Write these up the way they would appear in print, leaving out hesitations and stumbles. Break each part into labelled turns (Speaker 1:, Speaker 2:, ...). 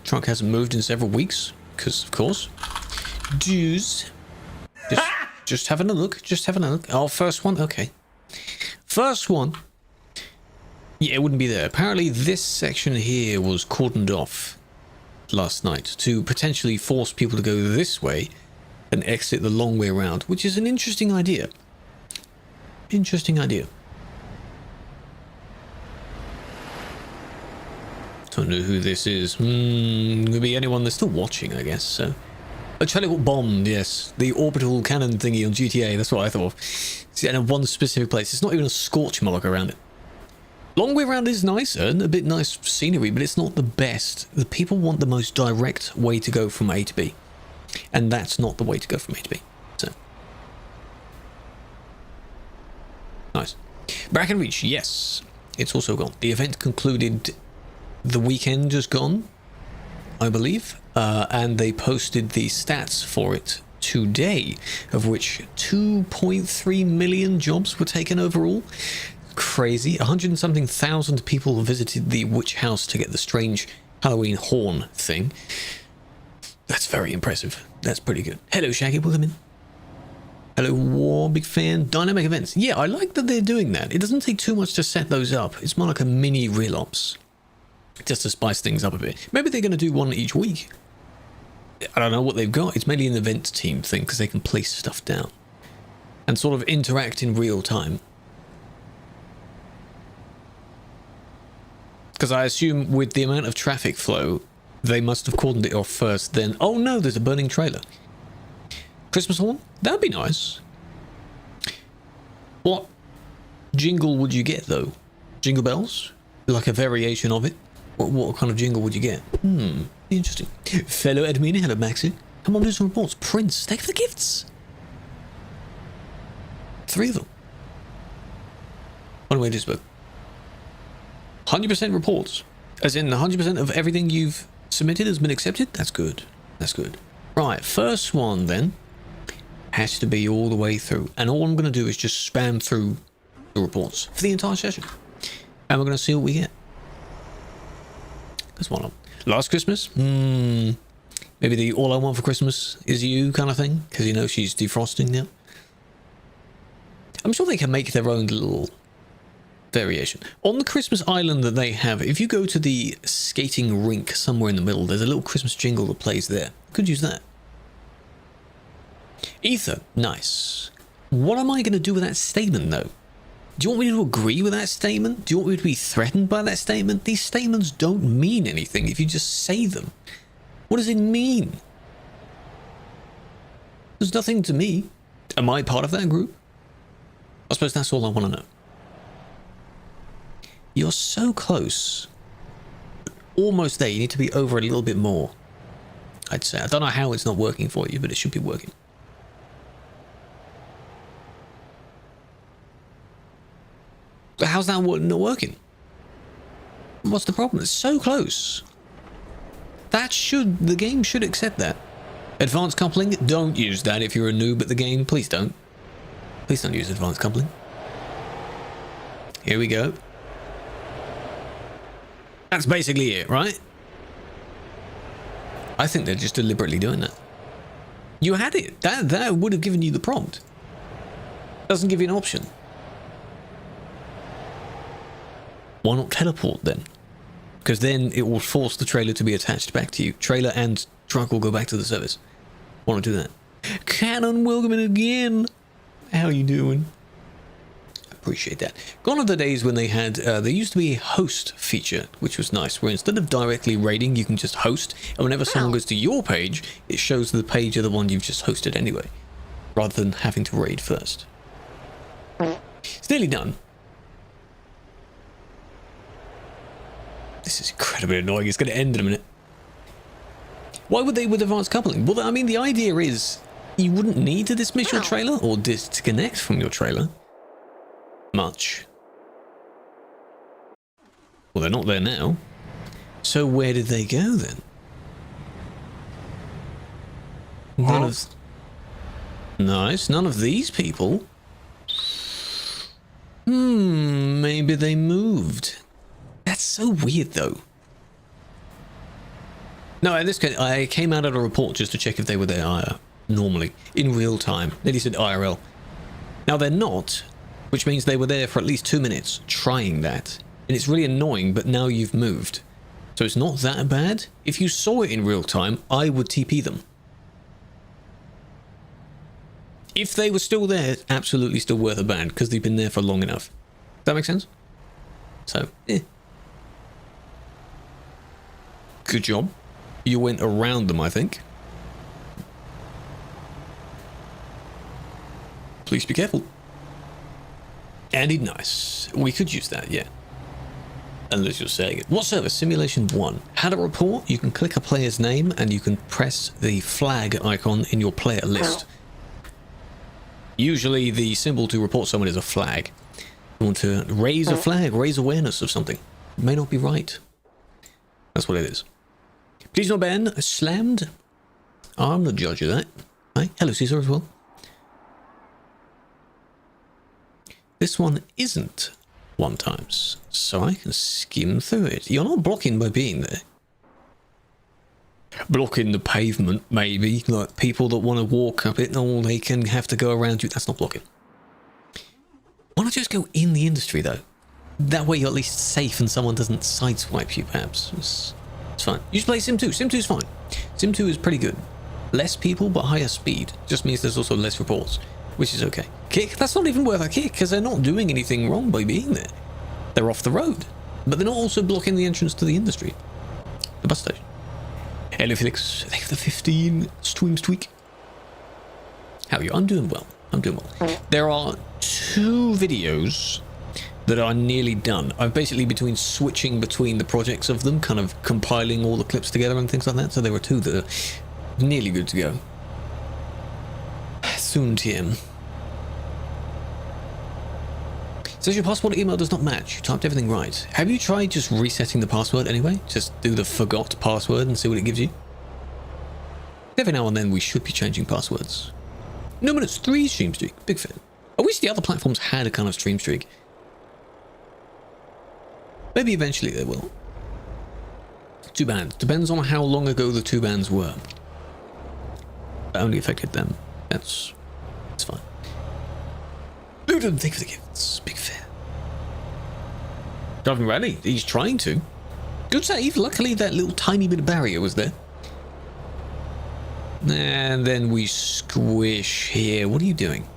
Speaker 1: Truck hasn't moved in several weeks, because of course. Dues. Just having a look. Just having a look. Oh, first one. Okay. First one. Yeah, it wouldn't be there. Apparently, this section here was cordoned off last night to potentially force people to go this way and exit the long way around, which is an interesting idea. Interesting idea. Don't know who this is. Could be anyone that's still watching, I guess. So, a trailer got bombed. Yes, the orbital cannon thingy on GTA. That's what I thought of. It's in one specific place. It's not even a scorch mark around it. Long way around is nicer and a bit nice scenery, but it's not the best. The people want the most direct way to go from A to B, and that's not the way to go from A to B. So, nice. Bracken Reach. Yes, it's also gone. The event concluded. The weekend just gone, I believe, and they posted the stats for it today, of which 2.3 million jobs were taken overall. Crazy. 100 and something thousand people visited the witch house to get the strange Halloween horn thing. That's very impressive. That's pretty good. Hello, Shaggy. Welcome in. Hello, War. Big fan. Dynamic events. Yeah, I like that they're doing that. It doesn't take too much to set those up. It's more like a mini real ops. Just to spice things up a bit. Maybe they're going to do one each week. I don't know what they've got. It's mainly an event team thing because they can place stuff down and sort of interact in real time. Because I assume with the amount of traffic flow, they must have cordoned it off first, then... Oh no, there's a burning trailer. Christmas horn? That'd be nice. What jingle would you get, though? Jingle bells? Like a variation of it? What kind of jingle would you get? Interesting. Fellow admin, hello Maxi. Come on, do some reports. Prince, thank you for the gifts. 3 of them. One way to spoke. 100% reports. As in 100% of everything you've submitted has been accepted? That's good. That's good. Right, first one then. Has to be all the way through. And all I'm going to do is just spam through the reports for the entire session. And we're going to see what we get. There's one on. Last Christmas? Maybe the all I want for Christmas is you kind of thing. Because you know she's defrosting now. I'm sure they can make their own little variation. On the Christmas island that they have, if you go to the skating rink somewhere in the middle, there's a little Christmas jingle that plays there. Could use that. Ether. Nice. What am I going to do with that statement, though? Do you want me to agree with that statement? Do you want me to be threatened by that statement? These statements don't mean anything if you just say them. What does it mean? There's nothing to me. Am I part of that group? I suppose that's all I want to know. You're so close. Almost there. You need to be over a little bit more, I'd say. I don't know how it's not working for you, but it should be working. But how's that not working? What's the problem? It's so close. The game should accept that. Advanced coupling, don't use that if you're a noob at the game. Please don't. Please don't use advanced coupling. Here we go. That's basically it, right? I think they're just deliberately doing that. You had it. That would have given you the prompt. Doesn't give you an option. Why not teleport then? Because then it will force the trailer to be attached back to you. Trailer and truck will go back to the service. Want to do that? Cannon, welcome in again. How you doing? Appreciate that. Gone are the days when they had, there used to be a host feature, which was nice, where instead of directly raiding, you can just host, and whenever someone goes to your page, it shows the page of the one you've just hosted anyway, rather than having to raid first. It's nearly done. This is incredibly annoying. It's going to end in a minute. Why would they with advanced coupling? Well, I mean, the idea is you wouldn't need to dismiss your trailer or disconnect from your trailer much. Well, they're not there now. So where did they go then? None of... Nice. None of these people. Maybe they moved. That's so weird, though. No, in this case, I came out of a report just to check if they were there normally, in real time. They said IRL. Now, they're not, which means they were there for at least 2 minutes trying that. And it's really annoying, but now you've moved. So it's not that bad. If you saw it in real time, I would TP them. If they were still there, it's absolutely still worth a ban, because they've been there for long enough. Does that make sense? So, Good job. You went around them, I think. Please be careful. Andy, nice. We could use that, yeah. Unless you're saying it. What server? Simulation 1. How to report? You can click a player's name and you can press the flag icon in your player list. Usually the symbol to report someone is a flag. You want to raise a flag, raise awareness of something. It may not be right. That's what it is. Please not ban. Slammed. I'm the judge of that. Hi. Hello, Caesar, as well. This one isn't 1 times, so I can skim through it. You're not blocking by being there. Blocking the pavement, maybe. Like people that want to walk up it, no, they can have to go around you. That's not blocking. Why not just go in the industry, though? That way you're at least safe and someone doesn't sideswipe you, perhaps. It's fine. You should play Sim 2. Sim 2 is fine. Sim 2 is pretty good. Less people, but higher speed. Just means there's also less reports, which is okay. Kick? That's not even worth a kick, because they're not doing anything wrong by being there. They're off the road. But they're not also blocking the entrance to the industry. The bus station. Hello, Felix. Thank you for the 15 streams tweak. How are you? I'm doing well. I'm doing well. There are 2 videos that are nearly done. I've basically between switching between the projects of them, kind of compiling all the clips together and things like that. So there were 2 that are nearly good to go. Soon, TM. Says your passport email does not match. You typed everything right. Have you tried just resetting the password anyway? Just do the forgot password and see what it gives you. Every now and then we should be changing passwords. No minutes 3 stream streak. Big fan. I wish the other platforms had a kind of stream streak. Maybe eventually they will. 2 bans. Depends on how long ago the 2 bans were. That only affected them. That's fine. Luton, thank you for the gifts. Big fan. Driving rally. He's trying to. Good save. Luckily that little tiny bit of barrier was there. And then we squish here. What are you doing?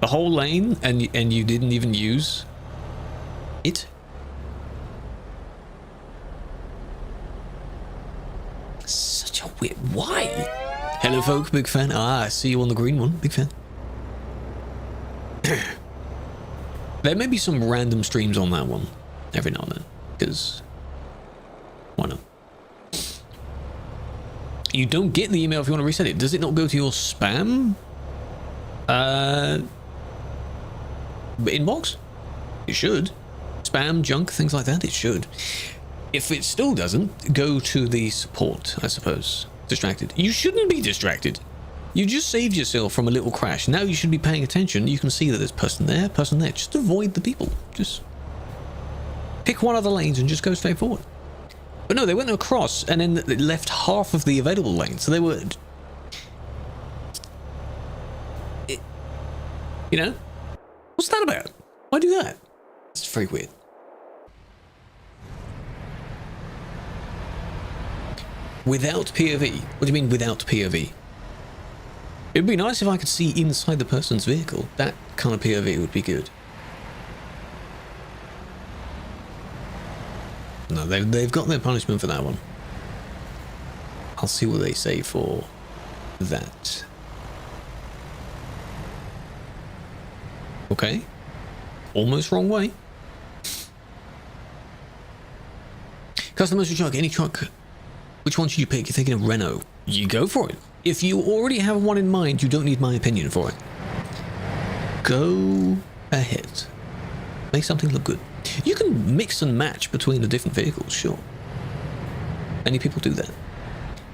Speaker 1: The whole lane and you didn't even use it? Such a weird... Why? Hello, folk. Big fan. I see you on the green one. Big fan. There may be some random streams on that one every now and then, because why not? You don't get the email if you want to reset it. Does it not go to your spam inbox? It should. Spam, junk, things like that. It should. If it still doesn't, go to the support, I suppose. Distracted. You shouldn't be distracted. You just saved yourself from a little crash. Now you should be paying attention. You can see that there's person there, person there. Just avoid the people. Just pick one of the lanes and just go straight forward. But no, they went across and then it left half of the available lanes. So they were... you know? What's that about? Why do that? It's very weird. Without POV? What do you mean without POV? It'd be nice if I could see inside the person's vehicle. That kind of POV would be good. No, they've got their punishment for that one. I'll see what they say for that. Okay. Almost wrong way. Customers who truck, any truck. Which one should you pick? You're thinking of Renault. You go for it. If you already have one in mind, you don't need my opinion for it. Go ahead. Make something look good. You can mix and match between the different vehicles, sure. Many people do that.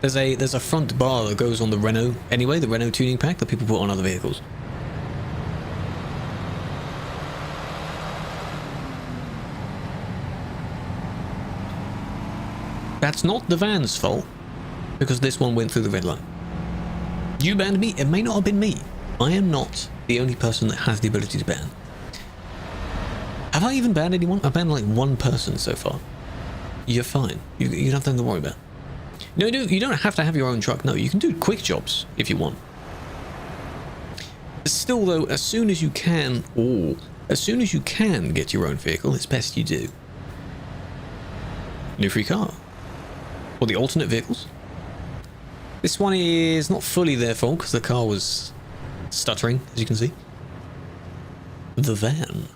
Speaker 1: There's a front bar that goes on the Renault anyway, the Renault tuning pack that people put on other vehicles. That's not the van's fault, because this one went through the red line. You banned me? It may not have been me. I am not the only person that has the ability to ban. Have I even banned anyone? I've banned like one person so far. You're fine. You don't have nothing to worry about. No, you don't have to have your own truck. No, you can do quick jobs if you want. Still though, as soon as you can get your own vehicle, it's best you do. New free car. Or the alternate vehicles. This one is not fully their fault because the car was stuttering, as you can see. The van.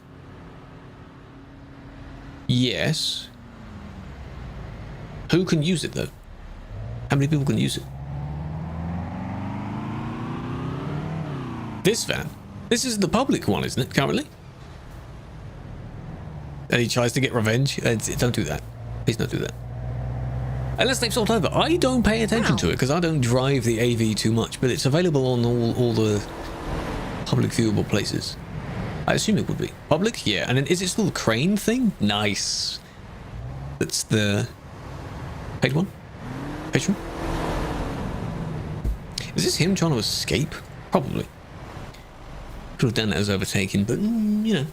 Speaker 1: Yes. Who can use it though? How many people can use it? This van. This is the public one, isn't it, currently? And he tries to get revenge. Don't do that. Please don't do that. Unless they've sold over. I don't pay attention to it because I don't drive the AV too much, but it's available on all the public viewable places. I assume it would be. Public? Yeah. And then is it still the crane thing? Nice. That's the paid one? Patron? Is this him trying to escape? Probably. Could have done that as overtaking, but, you know.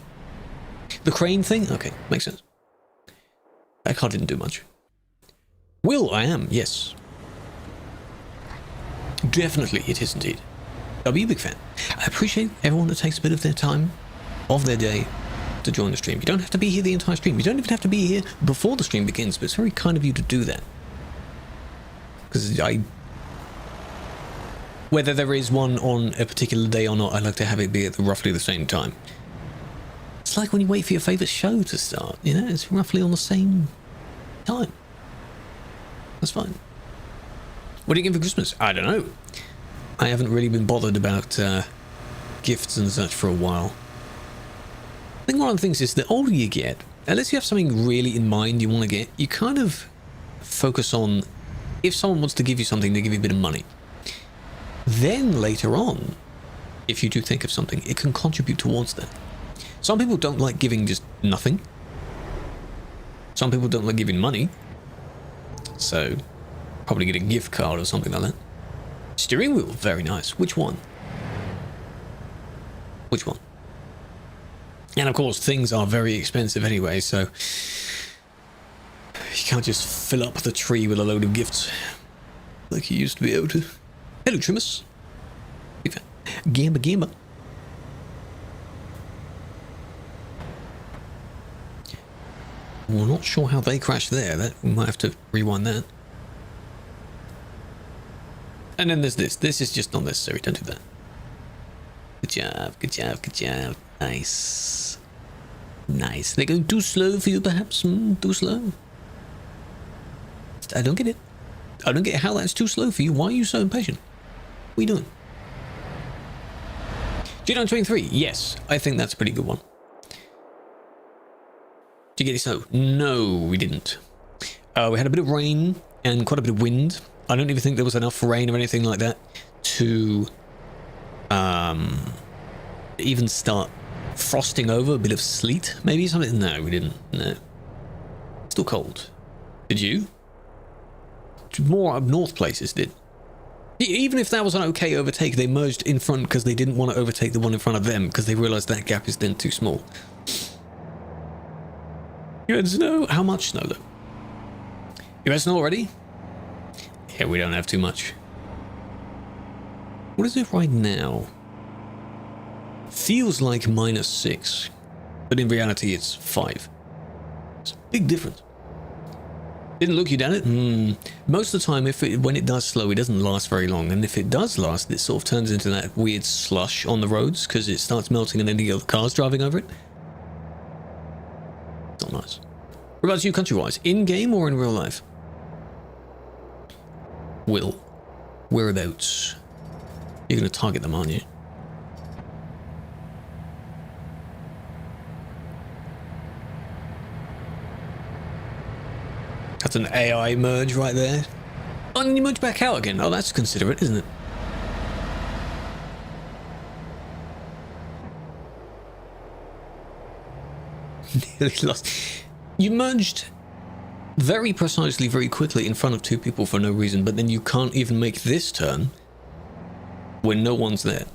Speaker 1: The crane thing? Okay, makes sense. That car didn't do much. Will, I am, yes. Definitely, it is indeed. I'll be a big fan. I appreciate everyone that takes a bit of their time, of their day, to join the stream. You don't have to be here the entire stream. You don't even have to be here before the stream begins, but it's very kind of you to do that. Because whether there is one on a particular day or not, I like to have it be at roughly the same time. It's like when you wait for your favourite show to start, you know, it's roughly on the same time. That's fine. What are you getting for Christmas? I don't know. I haven't really been bothered about gifts and such for a while. I think one of the things is the older you get, unless you have something really in mind you want to get, you kind of focus on if someone wants to give you something, they give you a bit of money. Then later on, if you do think of something, it can contribute towards that. Some people don't like giving just nothing. Some people don't like giving money. So, probably get a gift card or something like that. Steering wheel, very nice. Which one? Which one? And of course, things are very expensive anyway, so you can't just fill up the tree with a load of gifts like you used to be able to. Hello, Trimmers. Gamba. We're not sure how they crashed there. We might have to rewind that. And then there's this. This is just not necessary. Don't do that. Good job. Nice. They're going too slow for you, perhaps? Too slow? I don't get it. I don't get how that's too slow for you. Why are you so impatient? What are you doing? G923. Yes, I think that's a pretty good one. Did you get it snow? No, we didn't. We had a bit of rain and quite a bit of wind. I don't even think there was enough rain or anything like that to even start frosting over. A bit of sleet, maybe something. No, we didn't. No. Still cold. Did you? More up north places did. Even if that was an okay overtake, they merged in front because they didn't want to overtake the one in front of them because they realized that gap is then too small. You had snow? How much snow though? You had snow already? Yeah, we don't have too much. What is it right now? Feels like -6, but in reality it's 5. It's a big difference. Didn't look you down it? Most of the time, when it does slow, it doesn't last very long. And if it does last, it sort of turns into that weird slush on the roads because it starts melting and then you get cars driving over it. It's not nice. What about you country-wise? In-game or in real life? Will. Whereabouts? You're going to target them, aren't you? That's an AI merge right there. Oh, and you merge back out again. Oh, that's considerate, isn't it? Nearly lost. You merged very precisely, very quickly in front of two people for no reason, but then you can't even make this turn when no one's there.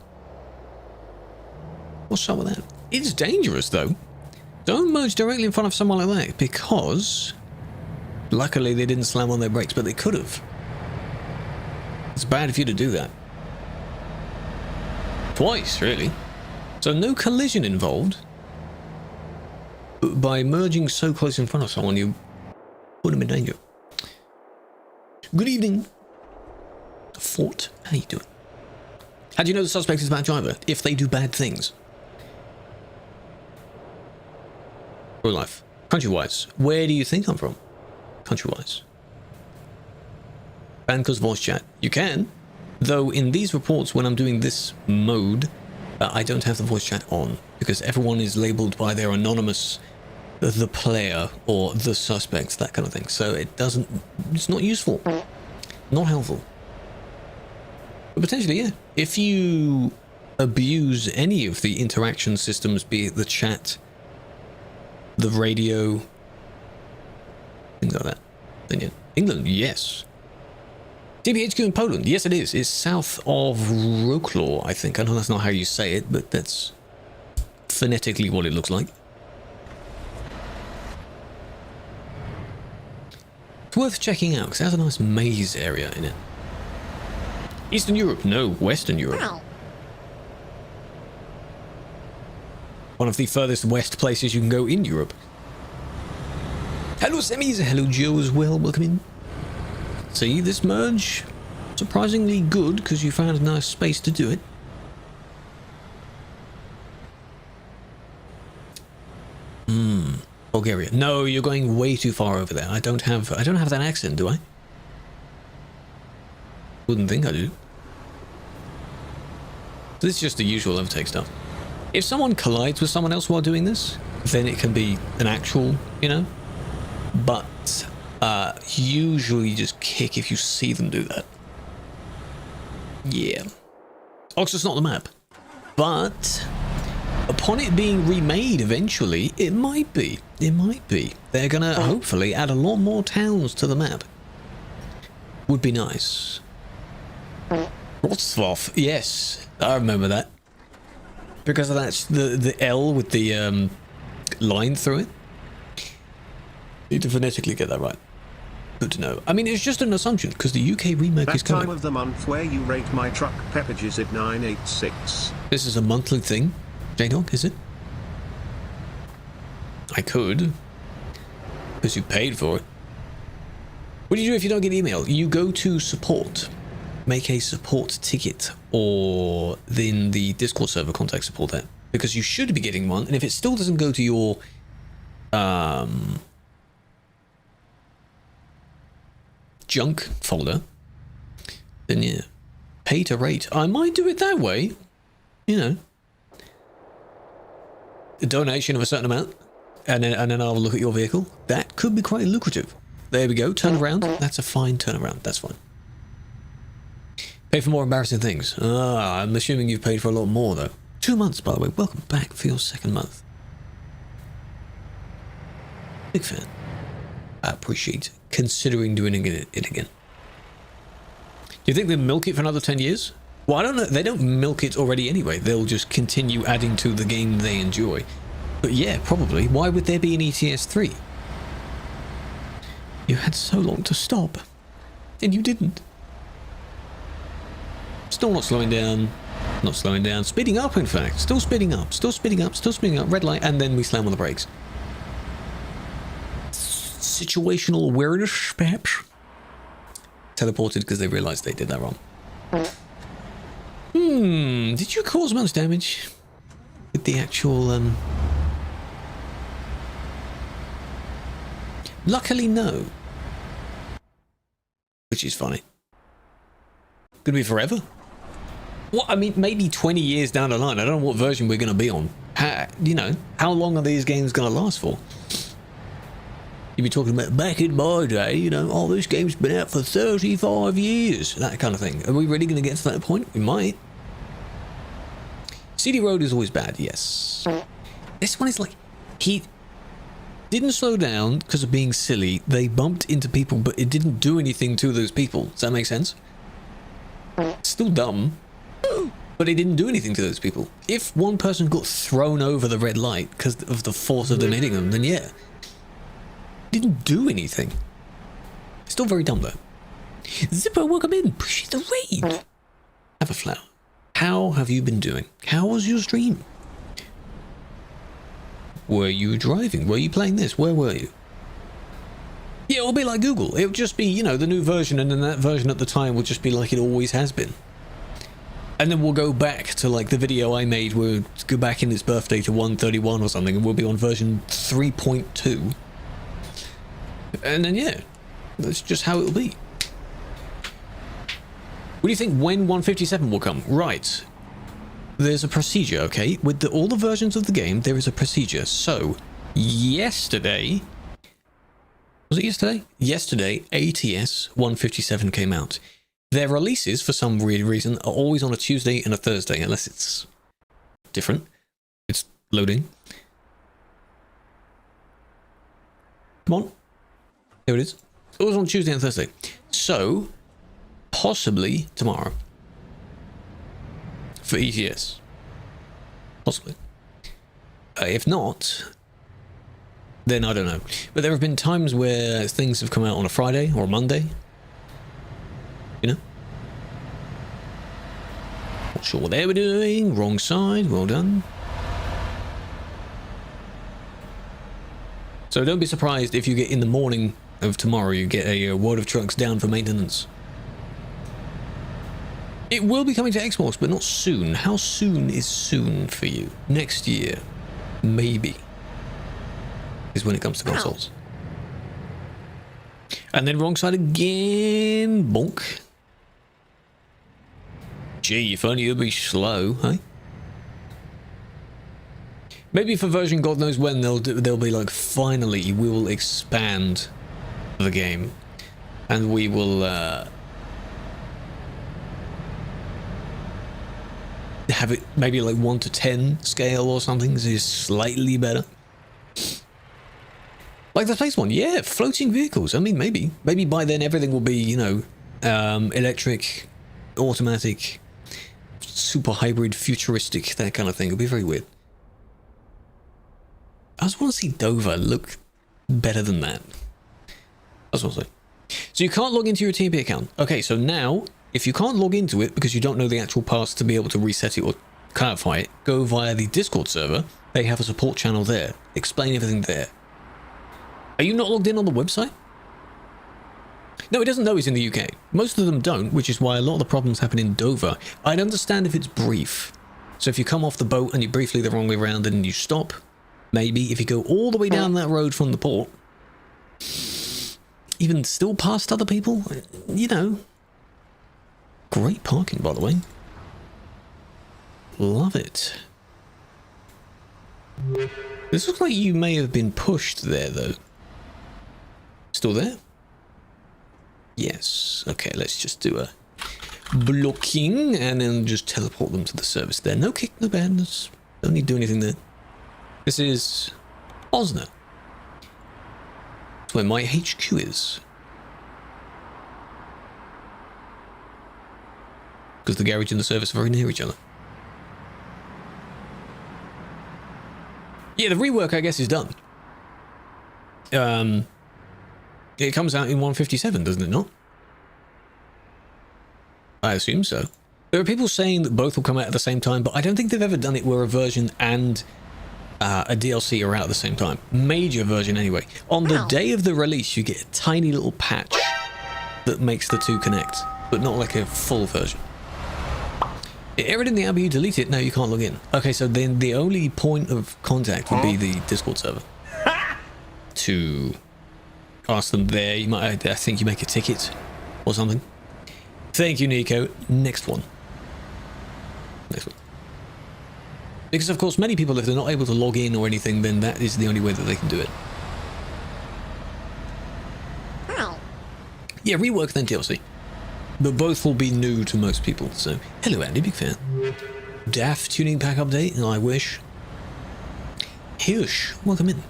Speaker 1: What's up with that? It's dangerous though. Don't merge directly in front of someone like that, because luckily they didn't slam on their brakes, but they could have. It's bad of you to do that. Twice, really. So no collision involved. But by merging so close in front of someone, you put them in danger. Good evening. Fort, how you doing? How do you know the suspect is a bad driver? If they do bad things. Real life. Country-wise. Where do you think I'm from? Country-wise. Ban because voice chat. You can. Though in these reports, when I'm doing this mode, I don't have the voice chat on. Because everyone is labeled by their anonymous, the player, or the suspect, that kind of thing. So it doesn't, it's not useful. Not helpful. But potentially, yeah. If you abuse any of the interaction systems, be it the chat, the radio, things like that, then yeah. England, yes. DBHQ in Poland, yes it is. It's south of Wrocław, I think. I know that's not how you say it, but that's phonetically what it looks like. It's worth checking out, because it has a nice maze area in it. Eastern Europe, no, Western Europe. One of the furthest west places you can go in Europe. Hello Semis, hello Joe as well, welcome in. See, this merge, surprisingly good, because you found a nice space to do it. Bulgaria. No, you're going way too far over there. I don't have that accent, do I? Wouldn't think I do. This is just the usual overtake stuff. If someone collides with someone else while doing this, then it can be an actual, you know. But usually just kick if you see them do that. Yeah. Oxford's not the map. But upon it being remade eventually, it might be. It might be. They're gonna hopefully add a lot more towns to the map. Would be nice. Wrocław, yes, I remember that. Because that's the L with the line through it. Need to phonetically get that right. Good to know. I mean, it's just an assumption, because the UK remake is coming.
Speaker 2: That time of the month where you rate my truck peppages at 986.
Speaker 1: This is a monthly thing, J-Dog, is it? I could. Because you paid for it. What do you do if you don't get email? You go to support. Make a support ticket, or then the Discord server contact support that, because you should be getting one, and if it still doesn't go to your junk folder, then yeah, pay to rate. I might do it that way, you know, a donation of a certain amount, and then I'll look at your vehicle. That could be quite lucrative. There we go, turn around. That's a fine turnaround. That's fine. Pay for more embarrassing things. I'm assuming you've paid for a lot more, though. 2 months, by the way. Welcome back for your second month. Big fan. I appreciate considering doing it again. Do you think they'll milk it for another 10 years? Well, I don't know. They don't milk it already anyway. They'll just continue adding to the game they enjoy. But yeah, probably. Why would there be an ETS 3? You had so long to stop, and you didn't. Still not slowing down, not slowing down, speeding up in fact, still speeding up, still speeding up, still speeding up, red light, and then we slam on the brakes. Situational awareness, perhaps? Teleported because they realized they did that wrong. Did you cause much damage with the actual, Luckily, no. Which is funny. Could be forever. Well, I mean, maybe 20 years down the line. I don't know what version we're going to be on. You know, how long are these games going to last for? You'd be talking about back in my day, you know, oh, this game's been out for 35 years. That kind of thing. Are we really going to get to that point? We might. CD Road is always bad, yes. This one is like, Didn't slow down because of being silly. They bumped into people, but it didn't do anything to those people. Does that make sense? Still dumb, but it didn't do anything to those people. If one person got thrown over the red light because of the force of them hitting them, then yeah. Didn't do anything. Still very dumb though. Zippo, welcome in. Appreciate the raid. Have a flower. How have you been doing? How was your stream? Were you driving? Were you playing this? Where were you? Yeah, it'll be like Google. It'll just be, you know, the new version, and then that version at the time will just be like it always has been. And then we'll go back to like the video I made. We'll go back in its birthday to 131 or something, and we'll be on version 3.2. And then yeah, that's just how it'll be. What do you think when 157 will come? Right. There's a procedure, okay? With all the versions of the game, there is a procedure. So, yesterday... Was it yesterday? Yesterday, ATS 157 came out. Their releases, for some weird reason, are always on a Tuesday and a Thursday, unless it's different. It's loading. Come on. There it is. It's always on Tuesday and Thursday. So, possibly tomorrow. For ETS. Possibly. If not... then I don't know. But there have been times where things have come out on a Friday or a Monday. You know? Not sure what they were doing. Wrong side. Well done. So don't be surprised if you get in the morning of tomorrow, you get a World of Trucks down for maintenance. It will be coming to Xbox, but not soon. How soon is soon for you? Next year. Maybe. Is when it comes to consoles. And then wrong side again. Bonk. Gee, if only it'll be slow, hey? Maybe for version God knows when they'll be like, finally we will expand the game. And we will have it maybe like 1 to 10 scale or something, so it's slightly better. Like the space one, yeah, floating vehicles. I mean, maybe by then everything will be, you know, electric, automatic, super hybrid, futuristic, that kind of thing. It'll be very weird. I just want to see Dover look better than that. That's what I'm saying. So you can't log into your TMP account. Okay, so now, if you can't log into it because you don't know the actual path to be able to reset it or clarify it, go via the Discord server. They have a support channel there. Explain everything there. Are you not logged in on the website? No, it doesn't know it's in the UK. Most of them don't, which is why a lot of the problems happen in Dover. I'd understand if it's brief. So if you come off the boat and you're briefly the wrong way around and you stop, maybe. If you go all the way down that road from the port, even still past other people, you know. Great parking, by the way. Love it. This looks like you may have been pushed there, though. Still there? Yes. Okay, let's just do a blocking and then just teleport them to the service there. No kick, no badness. Don't need to do anything there. This is Osner. That's where my HQ is. Because the garage and the service are very near each other. Yeah, the rework, I guess, is done. It comes out in 157, doesn't it not? I assume so. There are people saying that both will come out at the same time, but I don't think they've ever done it where a version and a DLC are out at the same time. Major version, anyway. On the day of the release, you get a tiny little patch that makes the two connect, but not like a full version. It errored in the app, you delete it, now you can't log in. Okay, so then the only point of contact would be the Discord server. To ask them there, you might, I think you make a ticket or something. Thank you, Nico. Next one. Next one. Because of course many people, if they're not able to log in or anything, then that is the only way that they can do it. Yeah, rework then DLC. But both will be new to most people, so... Hello Andy, big fan. DAF tuning pack update, I wish. Hirsch, welcome in.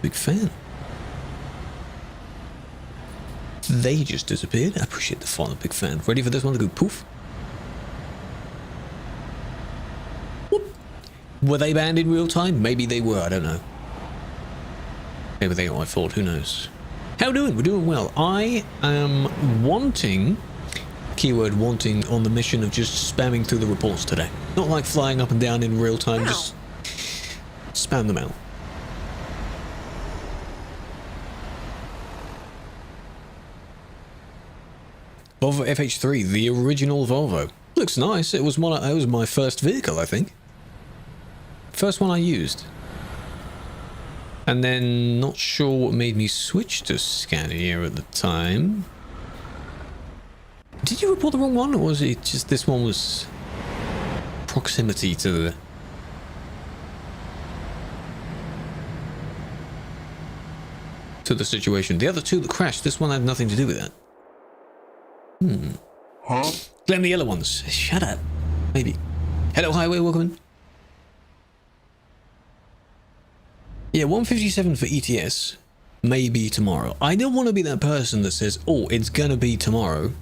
Speaker 1: Big fan. They just disappeared. I appreciate the fun. Big fan. Ready for this one to go poof? Whoop. Were they banned in real time? Maybe they were. I don't know. Maybe they got my fault. Who knows? How we doing? We're doing well. I am wanting, keyword wanting, on the mission of just spamming through the reports today. Not like flying up and down in real time. Just spam them out. Volvo FH3, the original Volvo. Looks nice. It was my first vehicle, I think. First one I used. And then not sure what made me switch to Scania at the time. Did you report the wrong one, or was it just this one was proximity to the situation? The other two that crashed, this one had nothing to do with that.
Speaker 2: Huh?
Speaker 1: Blame the yellow ones. Shut up. Maybe. Hello, highway, welcome in. Yeah, 157 for ETS. Maybe tomorrow. I don't want to be that person that says, oh, it's gonna be tomorrow.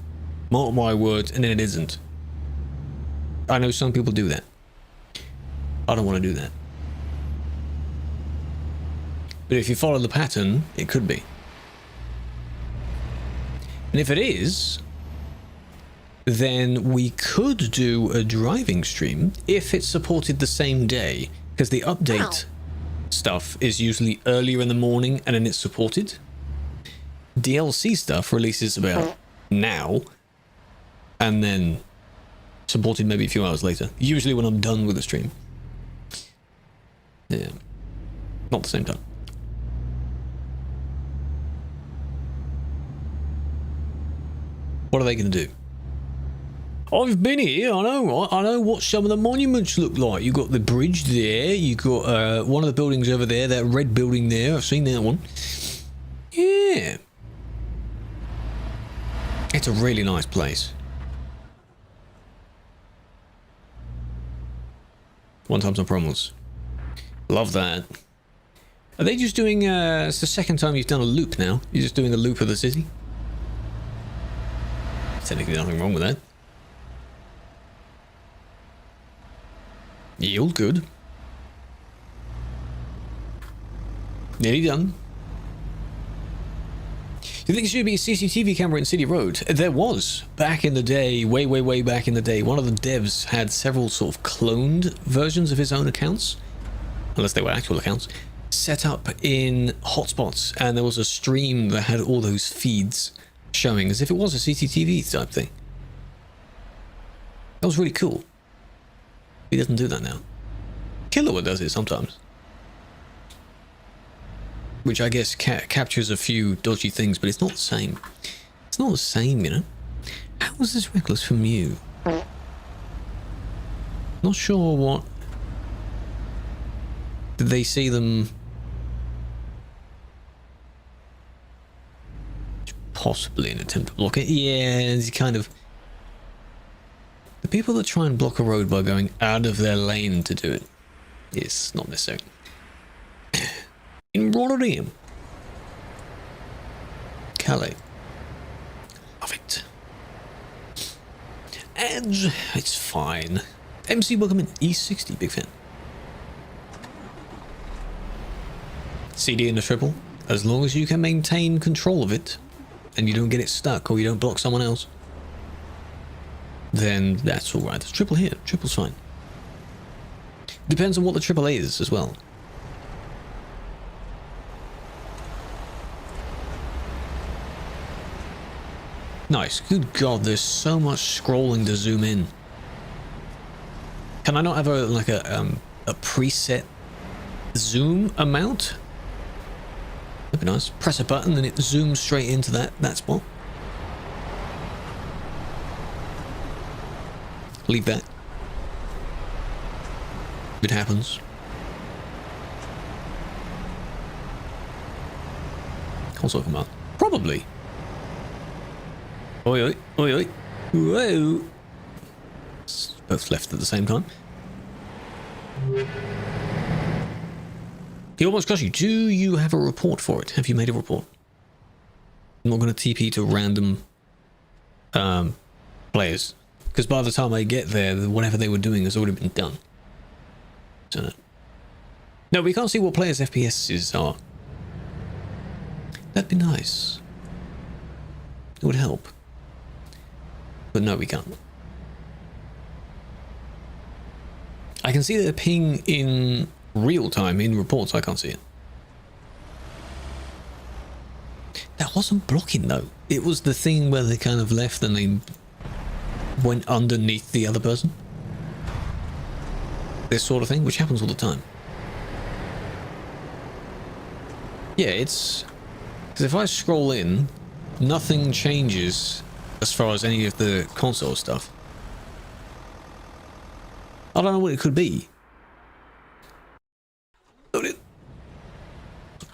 Speaker 1: Mark my words, and then it isn't. I know some people do that. I don't want to do that. But if you follow the pattern, it could be. And if it is, then we could do a driving stream if it's supported the same day, because the update stuff is usually earlier in the morning and then it's supported. DLC stuff releases about now and then supported maybe a few hours later, usually when I'm done with the stream. Yeah, not the same time. What are they going to do? I've been here, I know what some of the monuments look like. You've got the bridge there, you've got one of the buildings over there, that red building there, I've seen that one. Yeah. It's a really nice place. One times no promos. Love that. Are they just doing, it's the second time you've done a loop now. You're just doing a loop of the city? Technically nothing wrong with that. Yield good. Nearly done. Do you think there should be a CCTV camera in City Road? There was. Back in the day, way back in the day, one of the devs had several sort of cloned versions of his own accounts, unless they were actual accounts, set up in hotspots, and there was a stream that had all those feeds showing as if it was a CCTV type thing. That was really cool. He doesn't do that now. Killer does it sometimes. Which I guess captures a few dodgy things, but it's not the same. It's not the same, you know? How was this reckless from you? Not sure what... Did they see them... Possibly an attempt to block it? Yeah, it's kind of... The people that try and block a road by going out of their lane to do it, it's not necessary. In Rotterdam. Calais. Love it. Edge. It's fine. MC, welcome in. E60, big fan. CD in the triple. As long as you can maintain control of it, and you don't get it stuck, or you don't block someone else, then that's alright. There's triple here. Triple's fine. Depends on what the triple is as well. Nice. Good God, there's so much scrolling to zoom in. Can I not have a preset zoom amount? That'd be nice. Press a button and it zooms straight into that spot. Leave that. It happens. Console command. Probably. Oi, oi, oi, oi. Whoa. Both left at the same time. He almost got you. Do you have a report for it? Have you made a report? I'm not going to TP to random players, because by the time I get there, whatever they were doing has already been done. So no, we can't see what players' FPSs are. That'd be nice. It would help. But no, we can't. I can see their ping in real time in reports. I can't see it. That wasn't blocking though. It was the thing where they kind of left and they went underneath the other person. This sort of thing, which happens all the time. Yeah, it's... because if I scroll in, nothing changes as far as any of the console stuff. I don't know what it could be. Load it.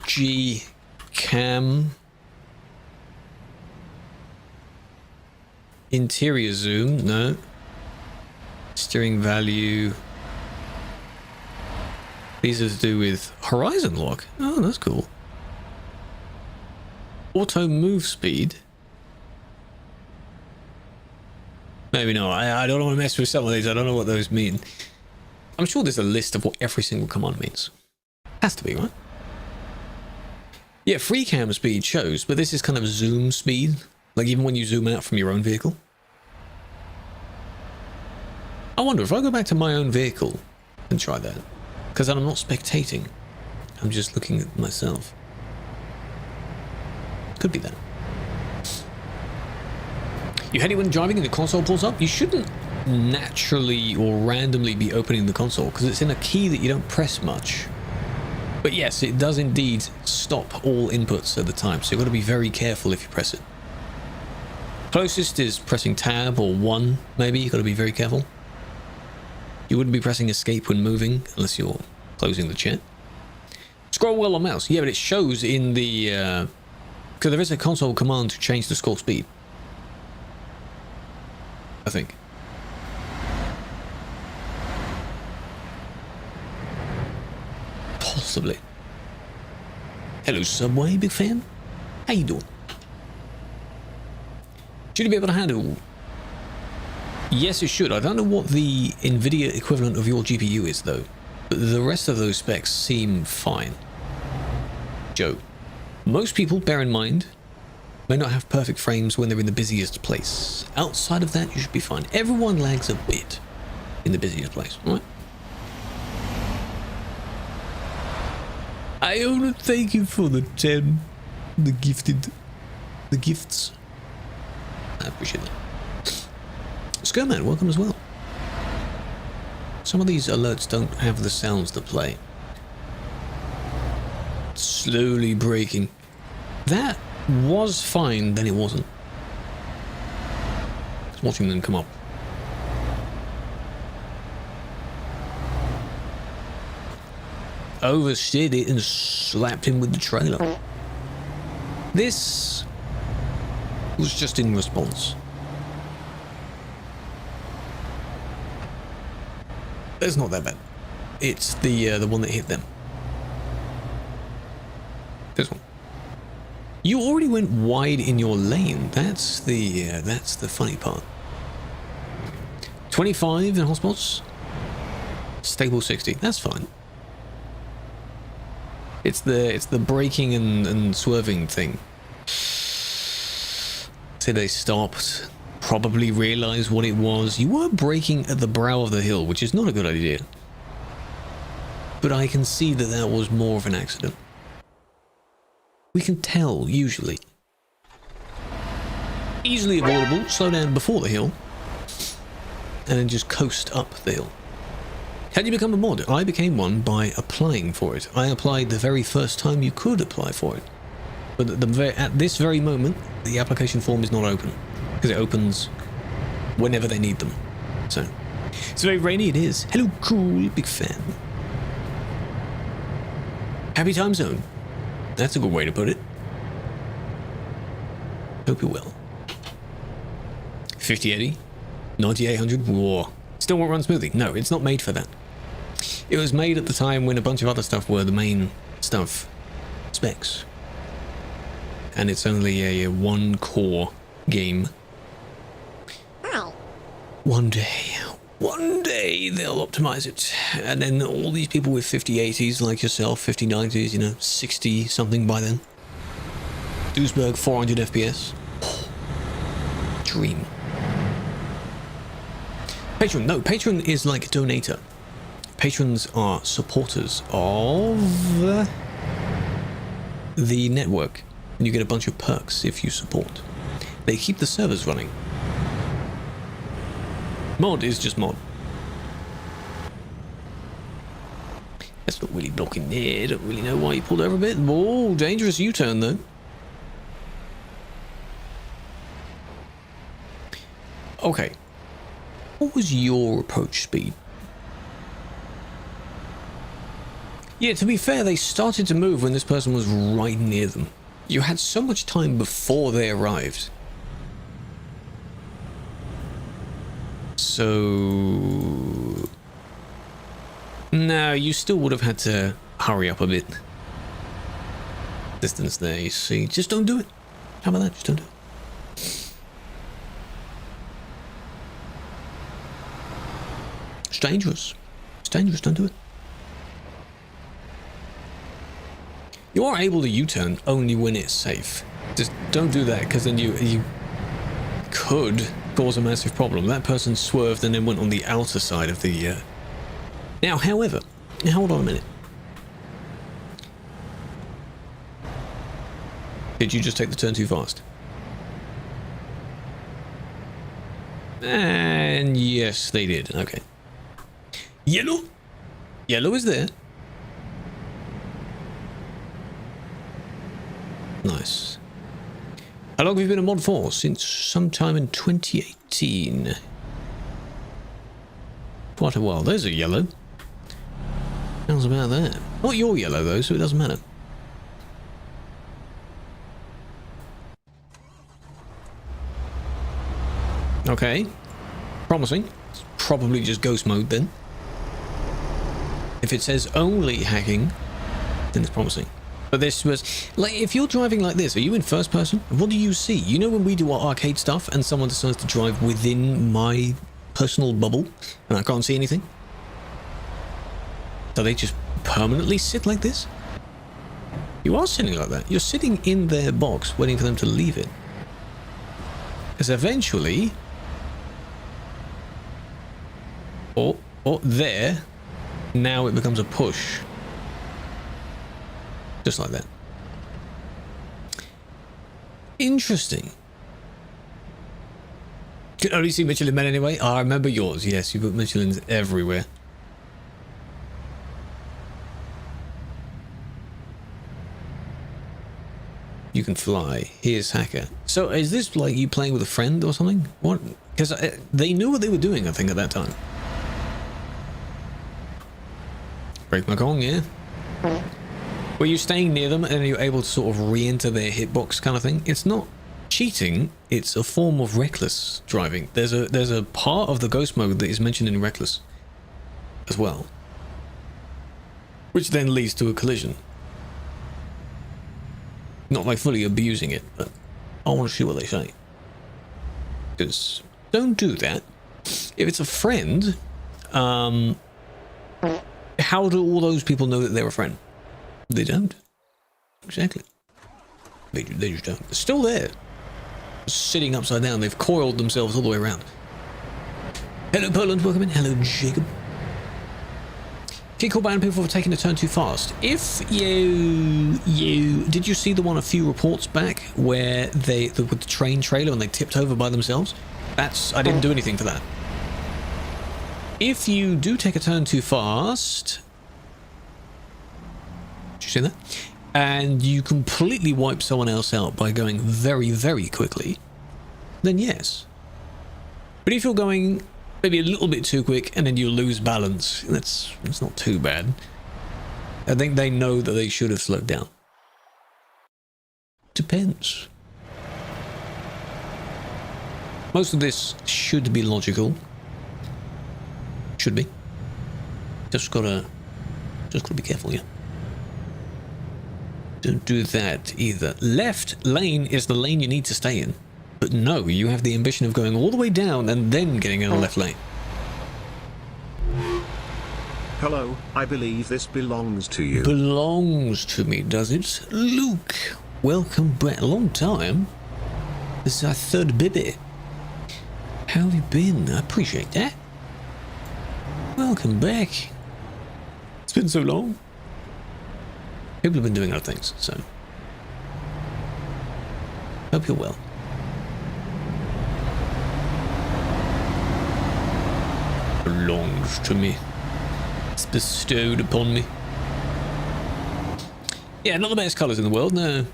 Speaker 1: G cam. Interior zoom, no. Steering value. These are to do with horizon lock. Oh, that's cool. Auto move speed. Maybe not. I don't want to mess with some of these. I don't know what those mean. I'm sure there's a list of what every single command means. Has to be, right? Yeah, free cam speed shows, but this is kind of zoom speed. Like even when you zoom out from your own vehicle. I wonder if I go back to my own vehicle and try that. Because then I'm not spectating. I'm just looking at myself. Could be that. You hate it when driving and the console pulls up? You shouldn't naturally or randomly be opening the console because it's in a key that you don't press much. But yes, it does indeed stop all inputs at the time, so you've got to be very careful if you press it. Closest is pressing tab or 1, maybe. You've got to be very careful. You wouldn't be pressing escape when moving unless you're closing the chat. Scroll wheel on mouse. Yeah, but it shows in the... because there is a console command to change the scroll speed. I think. Possibly. Hello, Subway, big fan. How you doing? Should it be able to handle? Yes, it should. I don't know what the NVIDIA equivalent of your GPU is, though. But the rest of those specs seem fine. Joe. Most people, bear in mind, may not have perfect frames when they're in the busiest place. Outside of that, you should be fine. Everyone lags a bit in the busiest place, right? I want to thank you for the 10, the gifts. I appreciate that. Skirman, welcome as well. Some of these alerts don't have the sounds that play. Slowly braking. That was fine, then it wasn't. Just watching them come up. Oversteered it and slapped him with the trailer. This was just in response. It's not that bad. It's the one that hit them. This one. You already went wide in your lane. That's the funny part. 25 in hotspots. Stable 60. That's fine. It's the braking and swerving thing. So they stopped. Probably realized what it was. You were braking at the brow of the hill, which is not a good idea. But I can see that that was more of an accident. We can tell, usually. Easily avoidable, slow down before the hill, and then just coast up the hill. How did you become a mod? I became one by applying for it. I applied the very first time you could apply for it. But at this very moment, the application form is not open. Because it opens whenever they need them. So, it's very rainy, it is. Hello, cool, big fan. Happy time zone. That's a good way to put it. Hope you're well. 5080, 9800, whoa. Still won't run smoothly. No, it's not made for that. It was made at the time when a bunch of other stuff were the main stuff specs. And it's only a one core game. One day they'll optimize it. And then all these people with 5080s like yourself, 5090s, you know, 60 something by then. Duisburg 400 FPS. Dream. Patreon. No, Patreon is like a donator. Patrons are supporters of the network. And you get a bunch of perks if you support. They keep the servers running. Mod is just mod. That's not really blocking there. Don't really know why you pulled over a bit. Oh, dangerous U-turn though. Okay. What was your approach speed? Yeah, to be fair, they started to move when this person was right near them. You had so much time before they arrived. So... no, you still would have had to hurry up a bit. Distance there, you see. Just don't do it. How about that? Just don't do it. It's dangerous. It's dangerous, don't do it. You are able to U-turn only when it's safe. Just don't do that, because then you could cause a massive problem. That person swerved and then went on the outer side of the... Now, however, hold on a minute. Did you just take the turn too fast? And yes, they did. Okay. Yellow? Yellow is there. Nice. How long have you been a mod for? Since sometime in 2018. Quite a while. There's a yellow. How's about that? Not your yellow though, so it doesn't matter. Okay. Promising. It's probably just ghost mode then. If it says only hacking, then it's promising. But this was, like, if you're driving like this, are you in first person? What do you see? You know when we do our arcade stuff and someone decides to drive within my personal bubble and I can't see anything? Do they just permanently sit like this? You are sitting like that. You're sitting in their box waiting for them to leave it. Because eventually... or there, now it becomes a push. Just like that. Interesting. Can only see Michelin Men anyway. I remember yours. Yes, you put Michelins everywhere. You can fly. Here's hacker. So is this like you playing with a friend or something? What? Because they knew what they were doing, I think, at that time. Break my Kong, yeah. Were you staying near them and you're able to sort of re-enter their hitbox kind of thing? It's not cheating, it's a form of reckless driving. There's a part of the ghost mode that is mentioned in reckless as well, which then leads to a collision. Not like fully abusing it, but I want to see what they say. Because don't do that. If it's a friend, how do all those people know that they're a friend? They don't. Exactly. They just don't. They're still there. Sitting upside down. They've coiled themselves all the way around. Hello, Poland. Welcome in. Hello, Jacob. Can you call ban people for taking a turn too fast? If you... Did you see the one a few reports back where with the train trailer and they tipped over by themselves? I didn't do anything for that. If you do take a turn too fast... Did you see that? And you completely wipe someone else out by going very, very quickly, then yes. But if you're going maybe a little bit too quick and then you lose balance, that's not too bad. I think they know that they should have slowed down. Depends. Most of this should be logical. Should be. Just gotta be careful, yeah. Don't do that either. Left lane is the lane you need to stay in. But no, you have the ambition of going all the way down and then getting in the left lane.
Speaker 2: Hello, I believe this belongs to you.
Speaker 1: Belongs to me, does it? Luke, welcome back. A long time. This is our third bibby. How have you been? I appreciate that. Welcome back. It's been so long. People have been doing other things, so hope you're well. Belongs to me. It's bestowed upon me. Yeah, not the best colours in the world, no.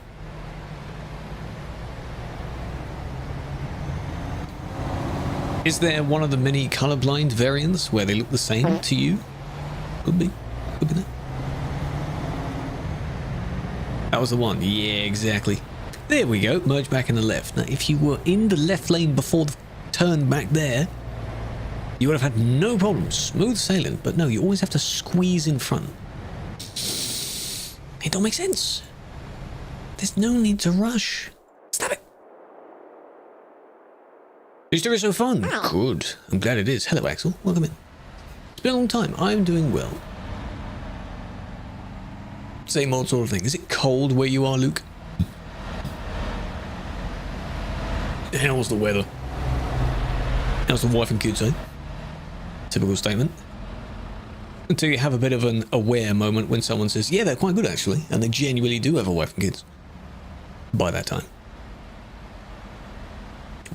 Speaker 1: Is there one of the many colourblind variants where they look the same to you? Could be. Could be that. That was the one. Yeah, exactly. There we go. Merge back in the left. Now, if you were in the left lane before the turn back there, you would have had no problems. Smooth sailing. But no, you always have to squeeze in front. It don't make sense. There's no need to rush. Stop it. Is there so fun? Good. I'm glad it is. Hello, Axel. Welcome in. It's been a long time. I'm doing well. Same old sort of thing. Is it cold where you are, Luke? How's the weather? How's the wife and kids, eh? Typical statement. Until you have a bit of an aware moment when someone says, yeah, they're quite good actually, and they genuinely do have a wife and kids. By that time.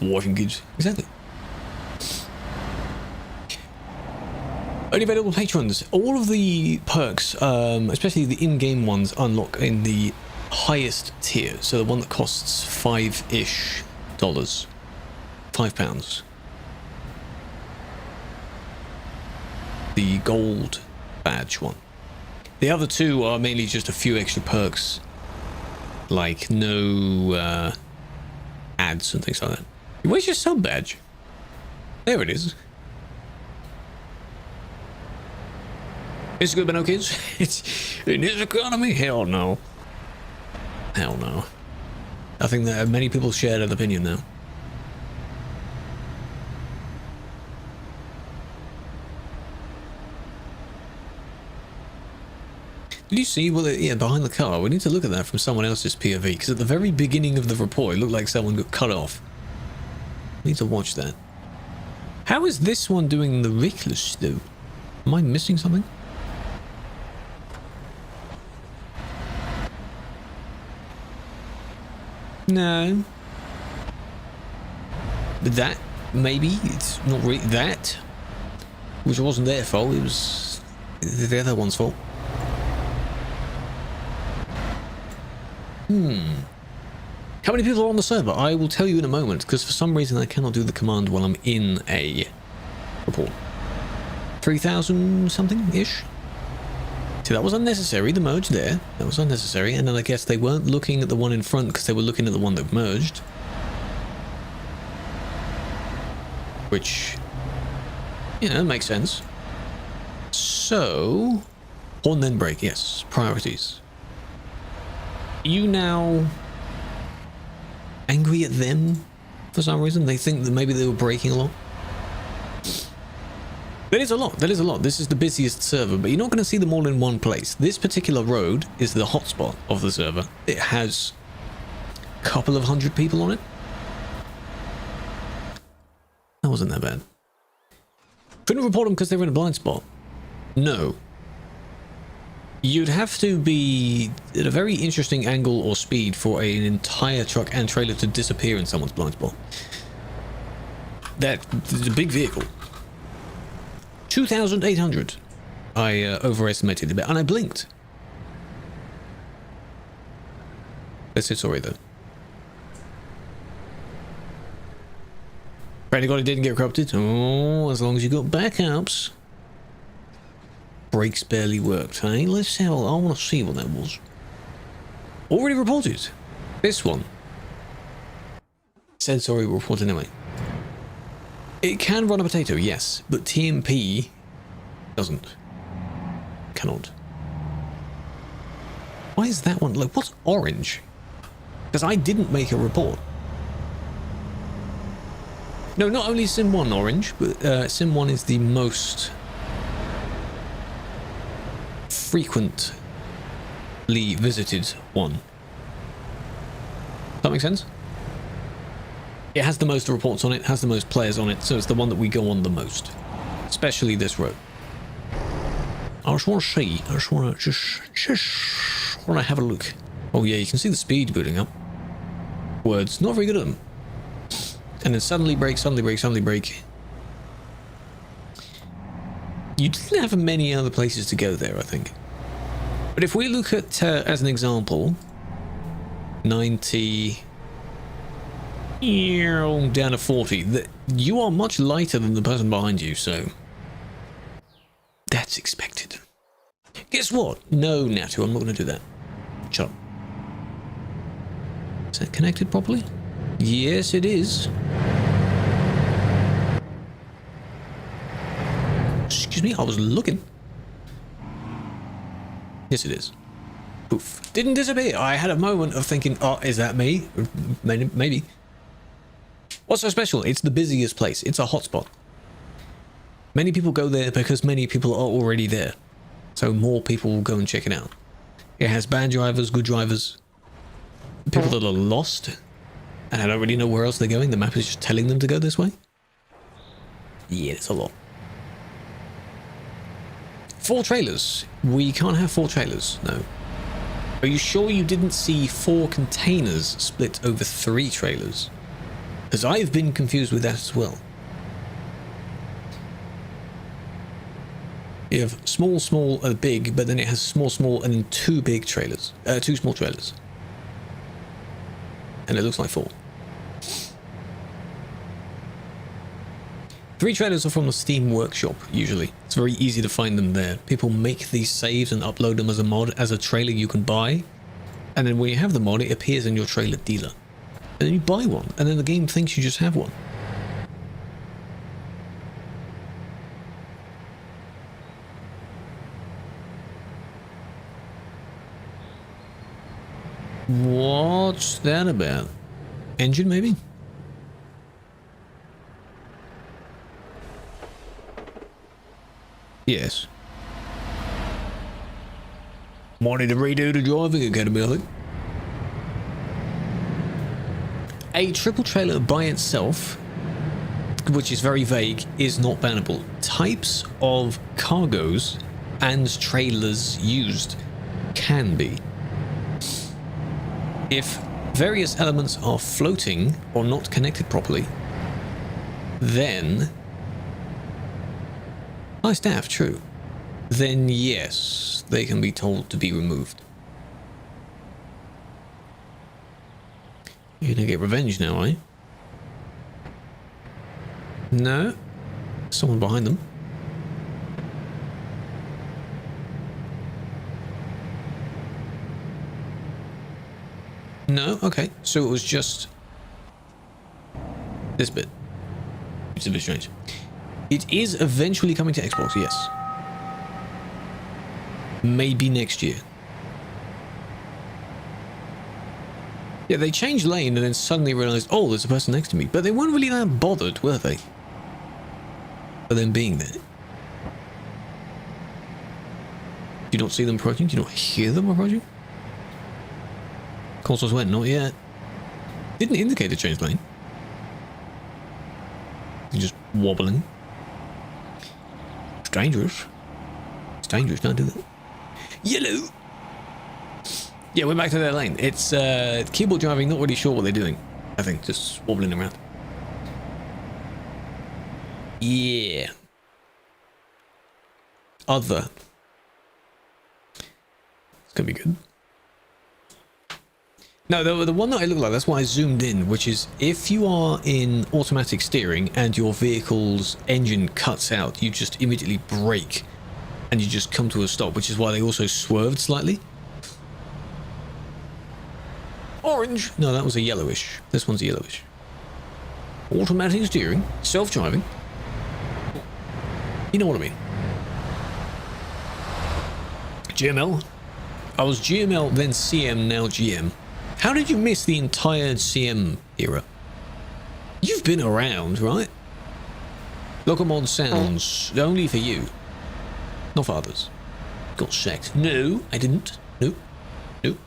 Speaker 1: Wife and kids. Exactly. Only available patrons. All of the perks, especially the in-game ones, unlock in the highest tier. So the one that costs $5-ish. £5. The gold badge one. The other two are mainly just a few extra perks, like no ads and things like that. Where's your sub badge? There it is. It's good, but no kids. It's in this economy. Hell no. Hell no. I think that many people share that opinion now. Did you see? Well, yeah, behind the car. We need to look at that from someone else's POV, because at the very beginning of the report, it looked like someone got cut off. We need to watch that. How is this one doing the reckless, though? Am I missing something? No. But that, maybe, it's not really that. Which wasn't their fault, it was the other one's fault. How many people are on the server? I will tell you in a moment, because for some reason I cannot do the command while I'm in a report. 3,000 something-ish? See, that was unnecessary, the merge there. That was unnecessary, and then I guess they weren't looking at the one in front because they were looking at the one that merged. Which, you know, makes sense. So, horn then brake, yes. Priorities. You now angry at them for some reason? They think that maybe they were braking a lot? That is a lot. That is a lot. This is the busiest server, but you're not going to see them all in one place. This particular road is the hotspot of the server. It has a couple of hundred people on it. That wasn't that bad. Couldn't report them because they were in a blind spot. No. You'd have to be at a very interesting angle or speed for an entire truck and trailer to disappear in someone's blind spot. That's a big vehicle. 2,800. I overestimated a bit, and I blinked. Let's say sorry, though. Pray God it didn't get corrupted. Oh, as long as you got backups. Brakes barely worked, hey? Let's have I want to see what that was. Already reported. This one. Said sorry, reported anyway. It can run a potato, yes, but TMP doesn't. Cannot. Why is that one? Like, what's orange? Because I didn't make a report. No, not only Sim 1 orange, but Sim 1 is the most frequently visited one. Does that make sense? It has the most reports on it, has the most players on it, so it's the one that we go on the most. Especially this road. I just want to see. I just want to have a look. Oh yeah, you can see the speed building up. Words, not very good at them. And then suddenly brake, suddenly brake, suddenly brake. You didn't have many other places to go there, I think. But if we look at, as an example, 90 down to 40, you are much lighter than the person behind you, so that's expected. Guess what? No, Natu, I'm not going to do that. Shut up. Is that connected properly? Yes, it is. Excuse me, I was looking. Yes, it is. Poof. Didn't disappear. I had a moment of thinking, oh, is that me? Maybe. What's so special? It's the busiest place. It's a hotspot. Many people go there because many people are already there. So more people will go and check it out. It has bad drivers, good drivers, people that are lost and I don't really know where else they're going. The map is just telling them to go this way. Yeah, it's a lot. 4 trailers. We can't have 4 trailers, no. Are you sure you didn't see 4 containers split over 3 trailers? Because I've been confused with that as well. You have small, small, big, but then it has small, small, and then 2 big trailers. 2 small trailers. And it looks like 4. 3 trailers are from the Steam workshop, usually. It's very easy to find them there. People make these saves and upload them as a mod, as a trailer you can buy. And then when you have the mod, it appears in your trailer dealer. And then you buy one, and then the game thinks you just have one. What's that about? Engine, maybe? Yes. Wanted to redo the driving academy, I think. A triple trailer by itself, which is very vague, is not bannable. Types of cargoes and trailers used can be. If various elements are floating or not connected properly, then... High staff, true. Then yes, they can be told to be removed. You're gonna get revenge now, are you? No? Someone behind them. No? Okay. So it was just this bit. It's a bit strange. It is eventually coming to Xbox, yes. Maybe next year. Yeah, they changed lane and then suddenly realized, oh, there's a person next to me. But they weren't really that bothered, were they? For them being there. Do you not see them approaching? Do you not hear them approaching? Consoles went, not yet. Didn't indicate a changed lane. You're just wobbling. It's dangerous. It's dangerous, don't do that. Yellow! Yeah, we're back to their lane. It's keyboard driving, not really sure what they're doing. I think, just wobbling around. Yeah. Other. It's gonna be good. No, the one that I look like, that's why I zoomed in, which is if you are in automatic steering and your vehicle's engine cuts out, you just immediately brake and you just come to a stop, which is why they also swerved slightly. Orange. No, that was a yellowish. This one's a yellowish. Automatic steering, self-driving. You know what I mean. GML. I was GML, then CM, now GM. How did you miss the entire CM era? You've been around, right? Locomod sounds only for you, not for others. Got sacked. No, I didn't. Nope. Nope.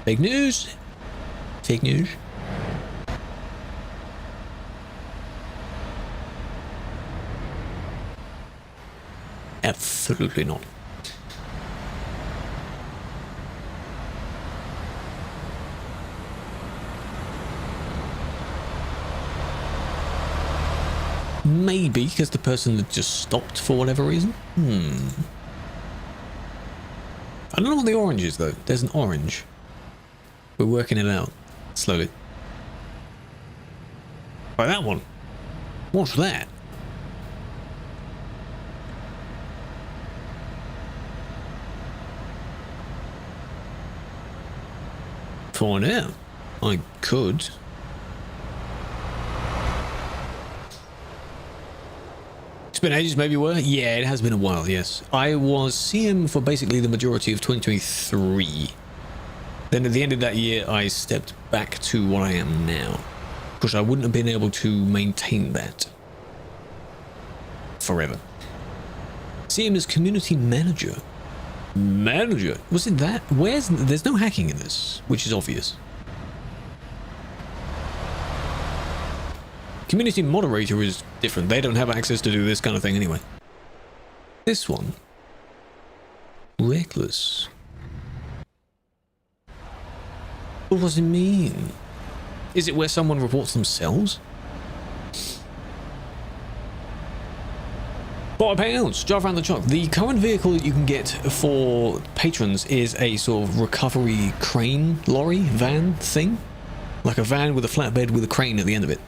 Speaker 1: Fake news. Fake news. Absolutely not. Maybe because the person had just stopped for whatever reason. I don't know what the orange is though. There's an orange. We're working it out slowly. Right, that one. What's that? Find out. I could. It's been ages, maybe were? Yeah, it has been a while, yes. I was CM for basically the majority of 2023. Then at the end of that year, I stepped back to what I am now. Because I wouldn't have been able to maintain that forever. CM is community manager. Manager? Was it that? There's no hacking in this, which is obvious. Community moderator is different. They don't have access to do this kind of thing anyway. This one. Reckless. What does it mean? Is it where someone reports themselves? £5. Drive around the truck. The current vehicle that you can get for patrons is a sort of recovery crane lorry van thing. Like a van with a flatbed with a crane at the end of it.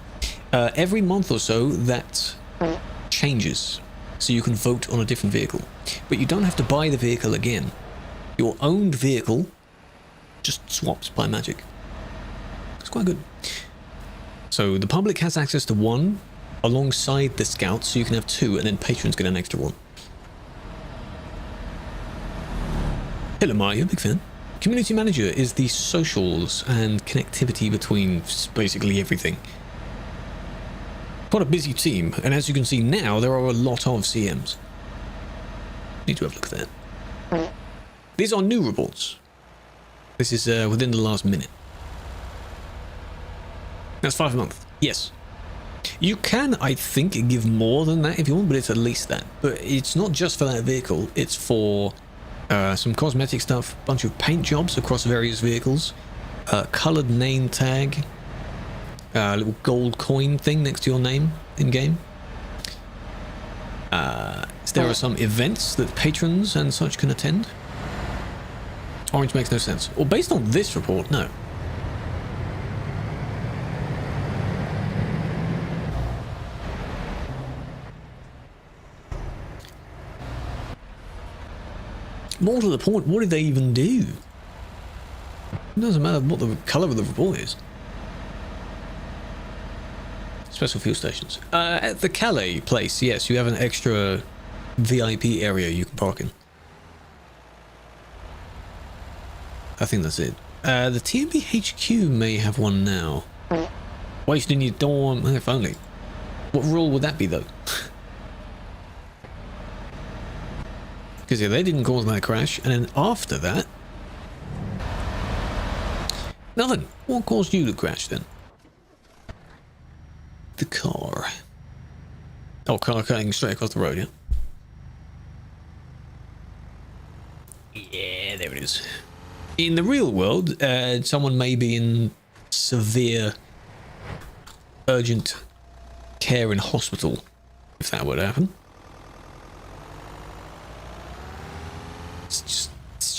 Speaker 1: Every month or so that changes. So you can vote on a different vehicle. But you don't have to buy the vehicle again. Your owned vehicle just swaps by magic. It's quite good. So the public has access to one alongside the scouts, so you can have two, and then patrons get an extra one. Hello Mario, big fan. Community manager is the socials and connectivity between basically everything. Quite a busy team, and as you can see now, there are a lot of CMs. Need to have a look at that. These are new reports. This is within the last minute. That's 5 a month. Yes. You can, I think, give more than that if you want, but it's at least that. But it's not just for that vehicle. It's for some cosmetic stuff, a bunch of paint jobs across various vehicles, coloured name tag, a little gold coin thing next to your name in-game. There are some events that patrons and such can attend. Orange makes no sense. Or based on this report, no. More to the point, what did they even do? It doesn't matter what the colour of the report is. Special fuel stations. At the Calais place, yes, you have an extra VIP area you can park in. I think that's it. The TMB HQ may have one now. Wasting your dorm, if only. What rule would that be though? Because yeah, they didn't cause that crash, and then after that, nothing. What caused you to crash then? The car. Oh, car cutting straight across the road, yeah? Yeah, there it is. In the real world, someone may be in severe, urgent care in hospital, if that would happen. It's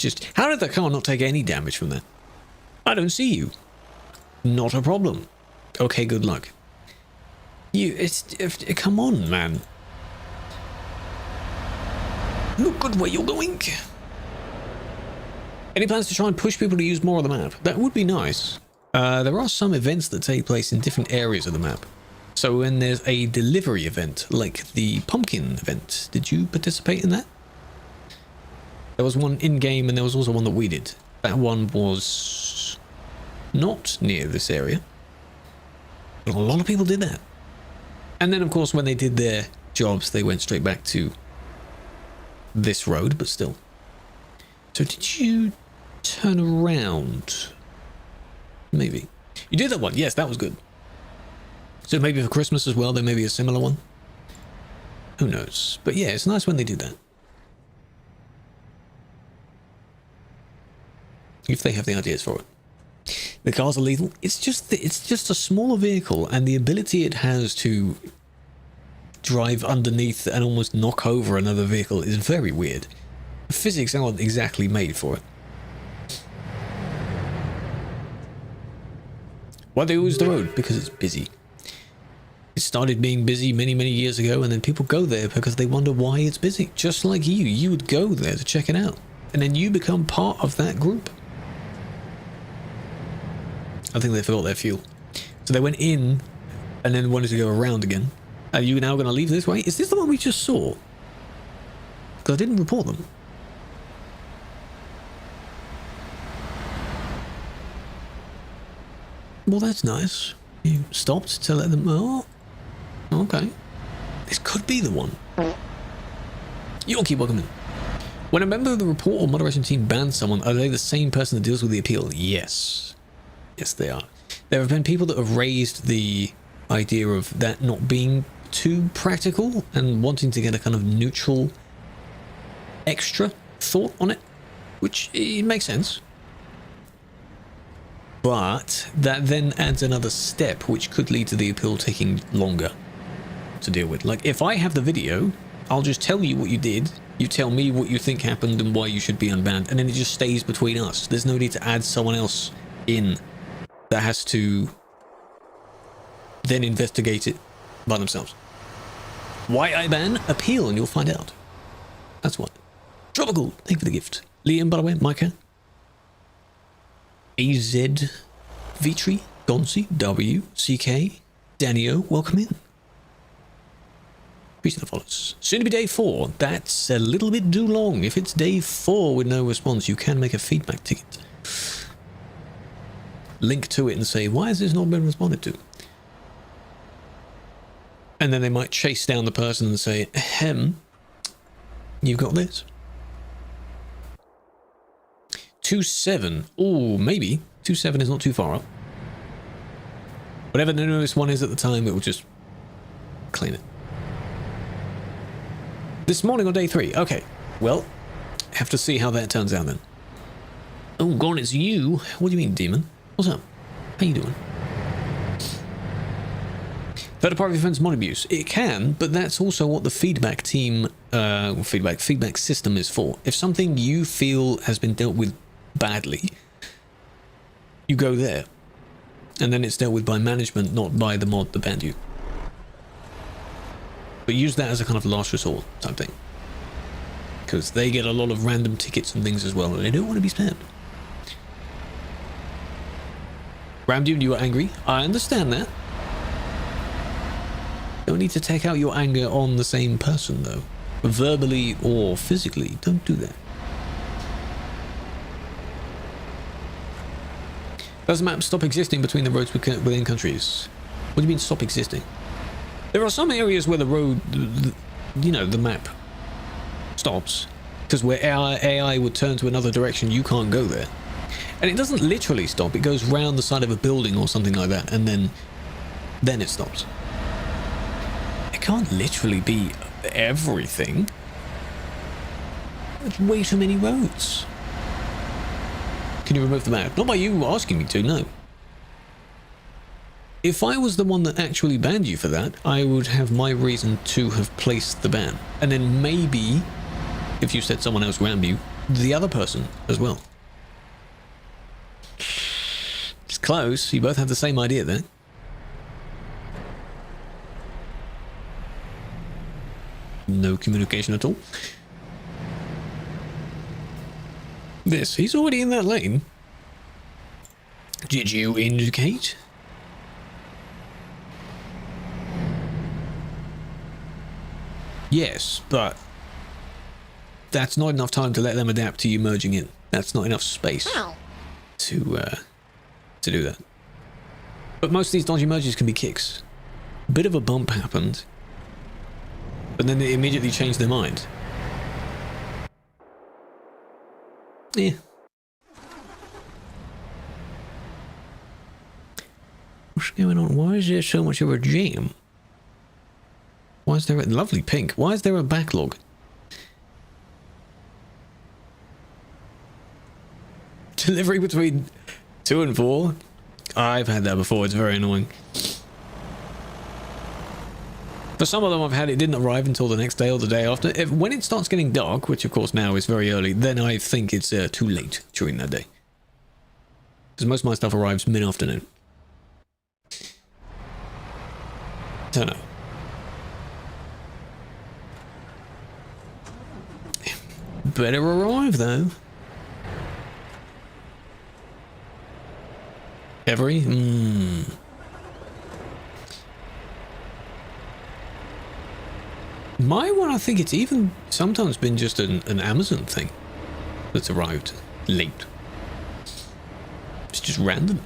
Speaker 1: just, how did the car not take any damage from that? I don't see you. Not a problem. Okay, good luck. Come on, man. Look good where you're going. Any plans to try and push people to use more of the map? That would be nice. There are some events that take place in different areas of the map. So when there's a delivery event, like the pumpkin event, did you participate in that? There was one in-game and there was also one that we did. That one was not near this area. But a lot of people did that. And then, of course, when they did their jobs, they went straight back to this road, but still. So did you turn around? Maybe. You did that one. Yes, that was good. So maybe for Christmas as well, there may be a similar one. Who knows? But yeah, it's nice when they do that. If they have the ideas for it. The cars are lethal. It's just a smaller vehicle, and the ability it has to drive underneath and almost knock over another vehicle is very weird. The physics aren't exactly made for it. Why they use the road? Because it's busy. It started being busy many, many years ago, and then people go there because they wonder why it's busy. Just like you would go there to check it out, and then you become part of that group. I think they forgot their fuel. So they went in and then wanted to go around again. Are you now going to leave this way? Is this the one we just saw? Because I didn't report them. Well, that's nice. You stopped to let them... Oh, okay. This could be the one. You'll keep welcoming. When a member of the report or moderation team bans someone, are they the same person that deals with the appeal? Yes. Yes, they are. There have been people that have raised the idea of that not being too practical and wanting to get a kind of neutral extra thought on it, which it makes sense. But that then adds another step which could lead to the appeal taking longer to deal with. Like, if I have the video, I'll just tell you what you did, you tell me what you think happened and why you should be unbanned, and then it just stays between us. There's no need to add someone else in that has to then investigate it by themselves. Why I ban? Appeal and you'll find out. That's what. Tropical, thank you for the gift. Liam, by the way, Micah. AZ, Vitri, Gonzi, W, CK, Danio, welcome in. Appreciate the follows. Soon to be day 4. That's a little bit too long. If it's day 4 with no response, you can make a feedback ticket. Link to it and say, why has this not been responded to? And then they might chase down the person and say, you've got this. 2.7. Oh, maybe. 2.7 is not too far up. Whatever the newest one is at the time, it will just clean it. This morning on day 3. Okay. Well, have to see how that turns out then. Oh, God, it's you. What do you mean, demon? What's up? How you doing? Third-party defense mod abuse. It can, but that's also what the feedback team, feedback system is for. If something you feel has been dealt with badly, you go there, and then it's dealt with by management, not by the mod that banned you. But use that as a kind of last resort type thing, because they get a lot of random tickets and things as well, and they don't want to be stabbed. Ramdune, you were angry. I understand that. Don't need to take out your anger on the same person, though. Verbally or physically. Don't do that. Does the map stop existing between the roads within countries? What do you mean stop existing? There are some areas where the road, the map stops. Because where AI would turn to another direction, you can't go there. And it doesn't literally stop, it goes round the side of a building or something like that, and then it stops. It can't literally be everything. There's way too many roads. Can you remove the map? Not by you asking me to, no. If I was the one that actually banned you for that, I would have my reason to have placed the ban. And then maybe, if you said someone else rammed you, the other person as well. It's close. You both have the same idea there. No communication at all. He's already in that lane. Did you indicate? Yes, but that's not enough time to let them adapt to you merging in. That's not enough space to do that. But most of these dodgy merges can be kicks. A bit of a bump happened, but then they immediately changed their mind. Yeah. What's going on? Why is there so much of a jam? Why is there a lovely pink? Why is there a backlog? Delivery between 2 and 4? I've had that before. It's very annoying. For some of them I've had it didn't arrive until the next day or the day after. When it starts getting dark, which of course now is very early, then I think it's too late during that day. Because most of my stuff arrives mid-afternoon. Don't know. Better arrive though. Every? My one, I think it's even sometimes been just an Amazon thing that's arrived late. It's just random.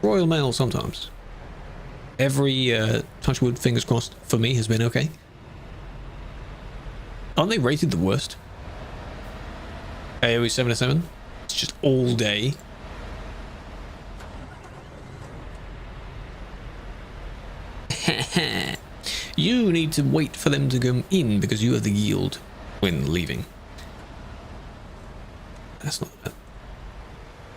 Speaker 1: Royal Mail sometimes. Every touch wood, fingers crossed, for me has been okay. Aren't they rated the worst? AOE 7/7. It's just all day. You need to wait for them to come in because you have the yield when leaving. That's not bad.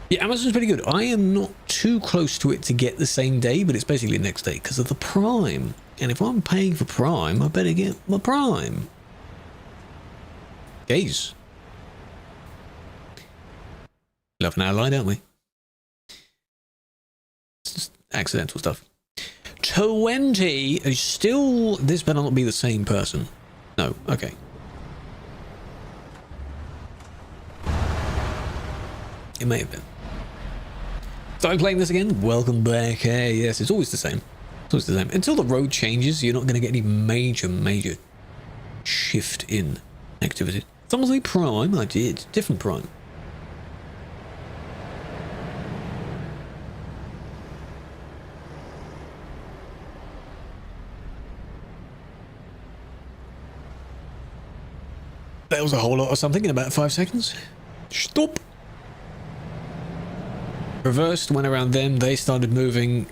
Speaker 1: Yeah, Amazon's pretty good. I am not too close to it to get the same day, but it's basically the next day because of the Prime. And if I'm paying for Prime, I better get my Prime. Gaze. Love an ally, don't we? It's just accidental stuff. 20 is still... This better not be the same person. No, okay. It may have been. Starting playing this again? Welcome back. Hey, yes, it's always the same. It's always the same. Until the road changes, you're not going to get any major shift in activity. Someone say Prime? I did. Different Prime. That was a whole lot of something in about 5 seconds. Stop. Reversed, went around them, they started moving,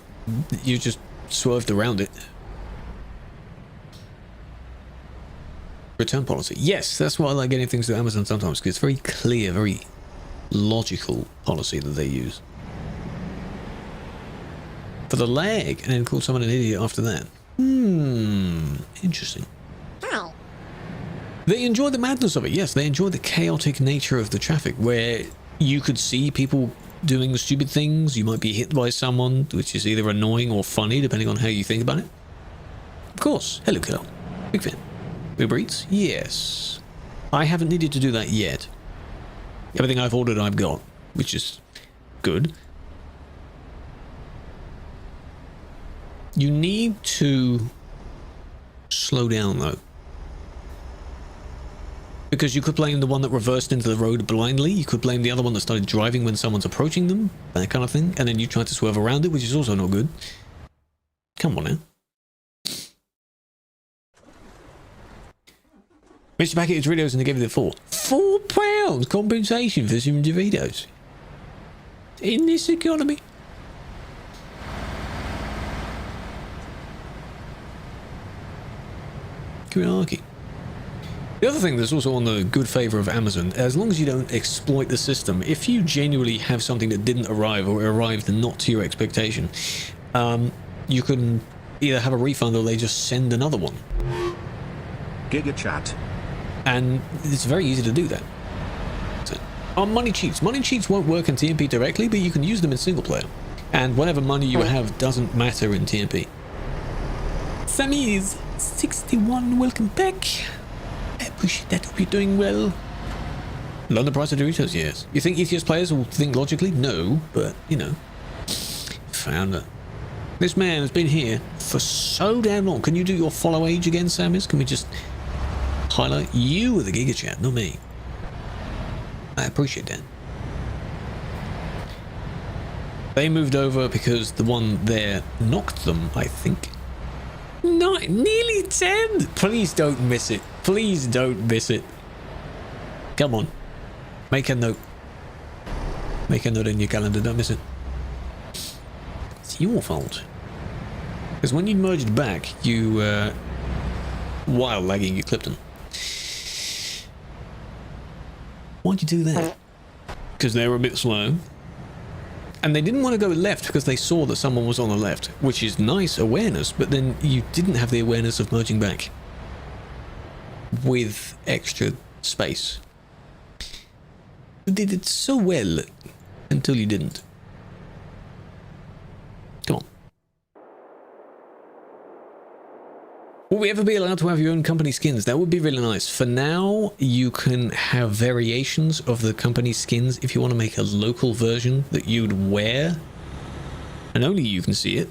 Speaker 1: you just swerved around it. Return policy. Yes, that's why I like getting things to Amazon sometimes, because it's very clear, very logical policy that they use. For the lag, and then call someone an idiot after that. Interesting.
Speaker 3: Ow.
Speaker 1: They enjoy the madness of it, yes, they enjoy the chaotic nature of the traffic, where you could see people doing stupid things, you might be hit by someone, which is either annoying or funny, depending on how you think about it. Of course. Hello, Kel. Big fan. Uber Eats? Yes. I haven't needed to do that yet. Everything I've ordered I've got, which is good. You need to slow down, though. Because you could blame the one that reversed into the road blindly, you could blame the other one that started driving when someone's approaching them, that kind of thing, and then you try to swerve around it, which is also not good. Come on now. Mr. Packet Doritos and they gave it a 4. £4 compensation for some Doritos. In this economy. Crikey. The other thing that's also on the good favour of Amazon, as long as you don't exploit the system, if you genuinely have something that didn't arrive or arrived not to your expectation, you can either have a refund or they just send another one.
Speaker 2: Giga chat.
Speaker 1: And it's very easy to do that. So, money cheats. Money cheats won't work in TMP directly, but you can use them in single player. And whatever money you have doesn't matter in TMP. Sammy's 61, welcome back. I appreciate that. Hope you're doing well. Love the price of Doritos, yes. You think ETS players will think logically? No, but, you know. Founder. This man has been here for so damn long. Can you do your follow age again, Sammys? Can we just highlight. You were the Giga Chat, not me. I appreciate that. They moved over because the one there knocked them, I think. No, nearly 10! Please don't miss it. Please don't miss it. Come on. Make a note. Make a note in your calendar, don't miss it. It's your fault. Because when you merged back, you, while lagging, you clipped them. Why'd you do that? Because they were a bit slow. And they didn't want to go left because they saw that someone was on the left, which is nice awareness, but then you didn't have the awareness of merging back with extra space. You did it so well until you didn't. Come on. Will we ever be allowed to have your own company skins? That would be really nice. For now, you can have variations of the company skins if you want to make a local version that you'd wear, and only you can see it.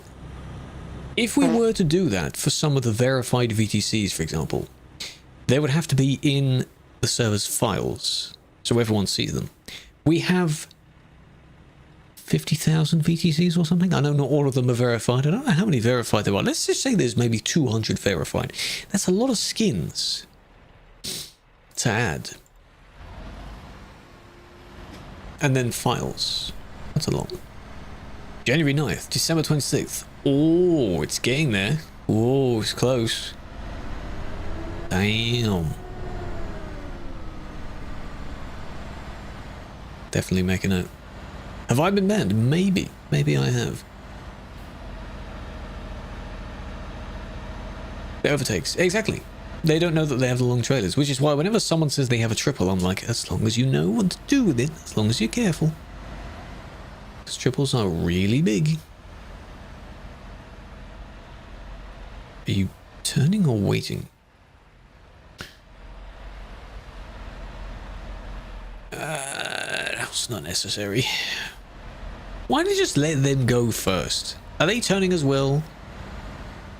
Speaker 1: If we were to do that for some of the verified VTCs, for example, they would have to be in the server's files, so everyone sees them. We have 50,000 VTCs or something. I know not all of them are verified. I don't know how many verified there are. Let's just say there's maybe 200 verified. That's a lot of skins to add. And then files. That's a lot. January 9th, December 26th. Oh, it's getting there. Oh, it's close. Damn. Definitely make a note. Have I been banned? Maybe. Maybe I have. The overtakes. Exactly. They don't know that they have the long trailers, which is why whenever someone says they have a triple, I'm like, as long as you know what to do with it, as long as you're careful. Because triples are really big. Are you turning or waiting? That's not necessary. Why don't you just let them go first? Are they turning as well?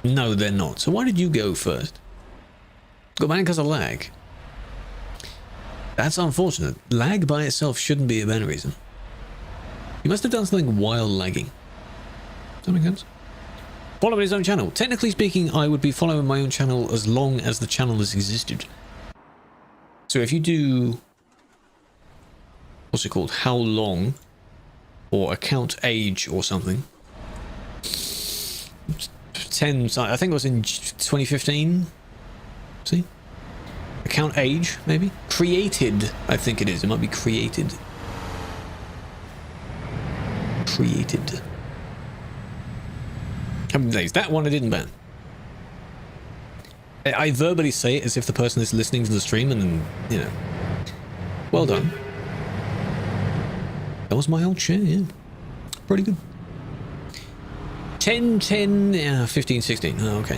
Speaker 1: No, they're not. So why did you go first? Got banned because of lag. That's unfortunate. Lag by itself shouldn't be a ban reason. You must have done something while lagging. Does that make sense? Follow his own channel. Technically speaking, I would be following my own channel as long as the channel has existed. So if you do... what's it called? How long? Or account age or something. 10, I think it was in 2015. See? Account age, maybe? Created, I think it is. It might be created. Created. How many days? That one I didn't ban. I verbally say it as if the person is listening to the stream and then, you know. Well done. That was my old share, yeah. Pretty good. 10, 10, 15, 16. Oh, okay.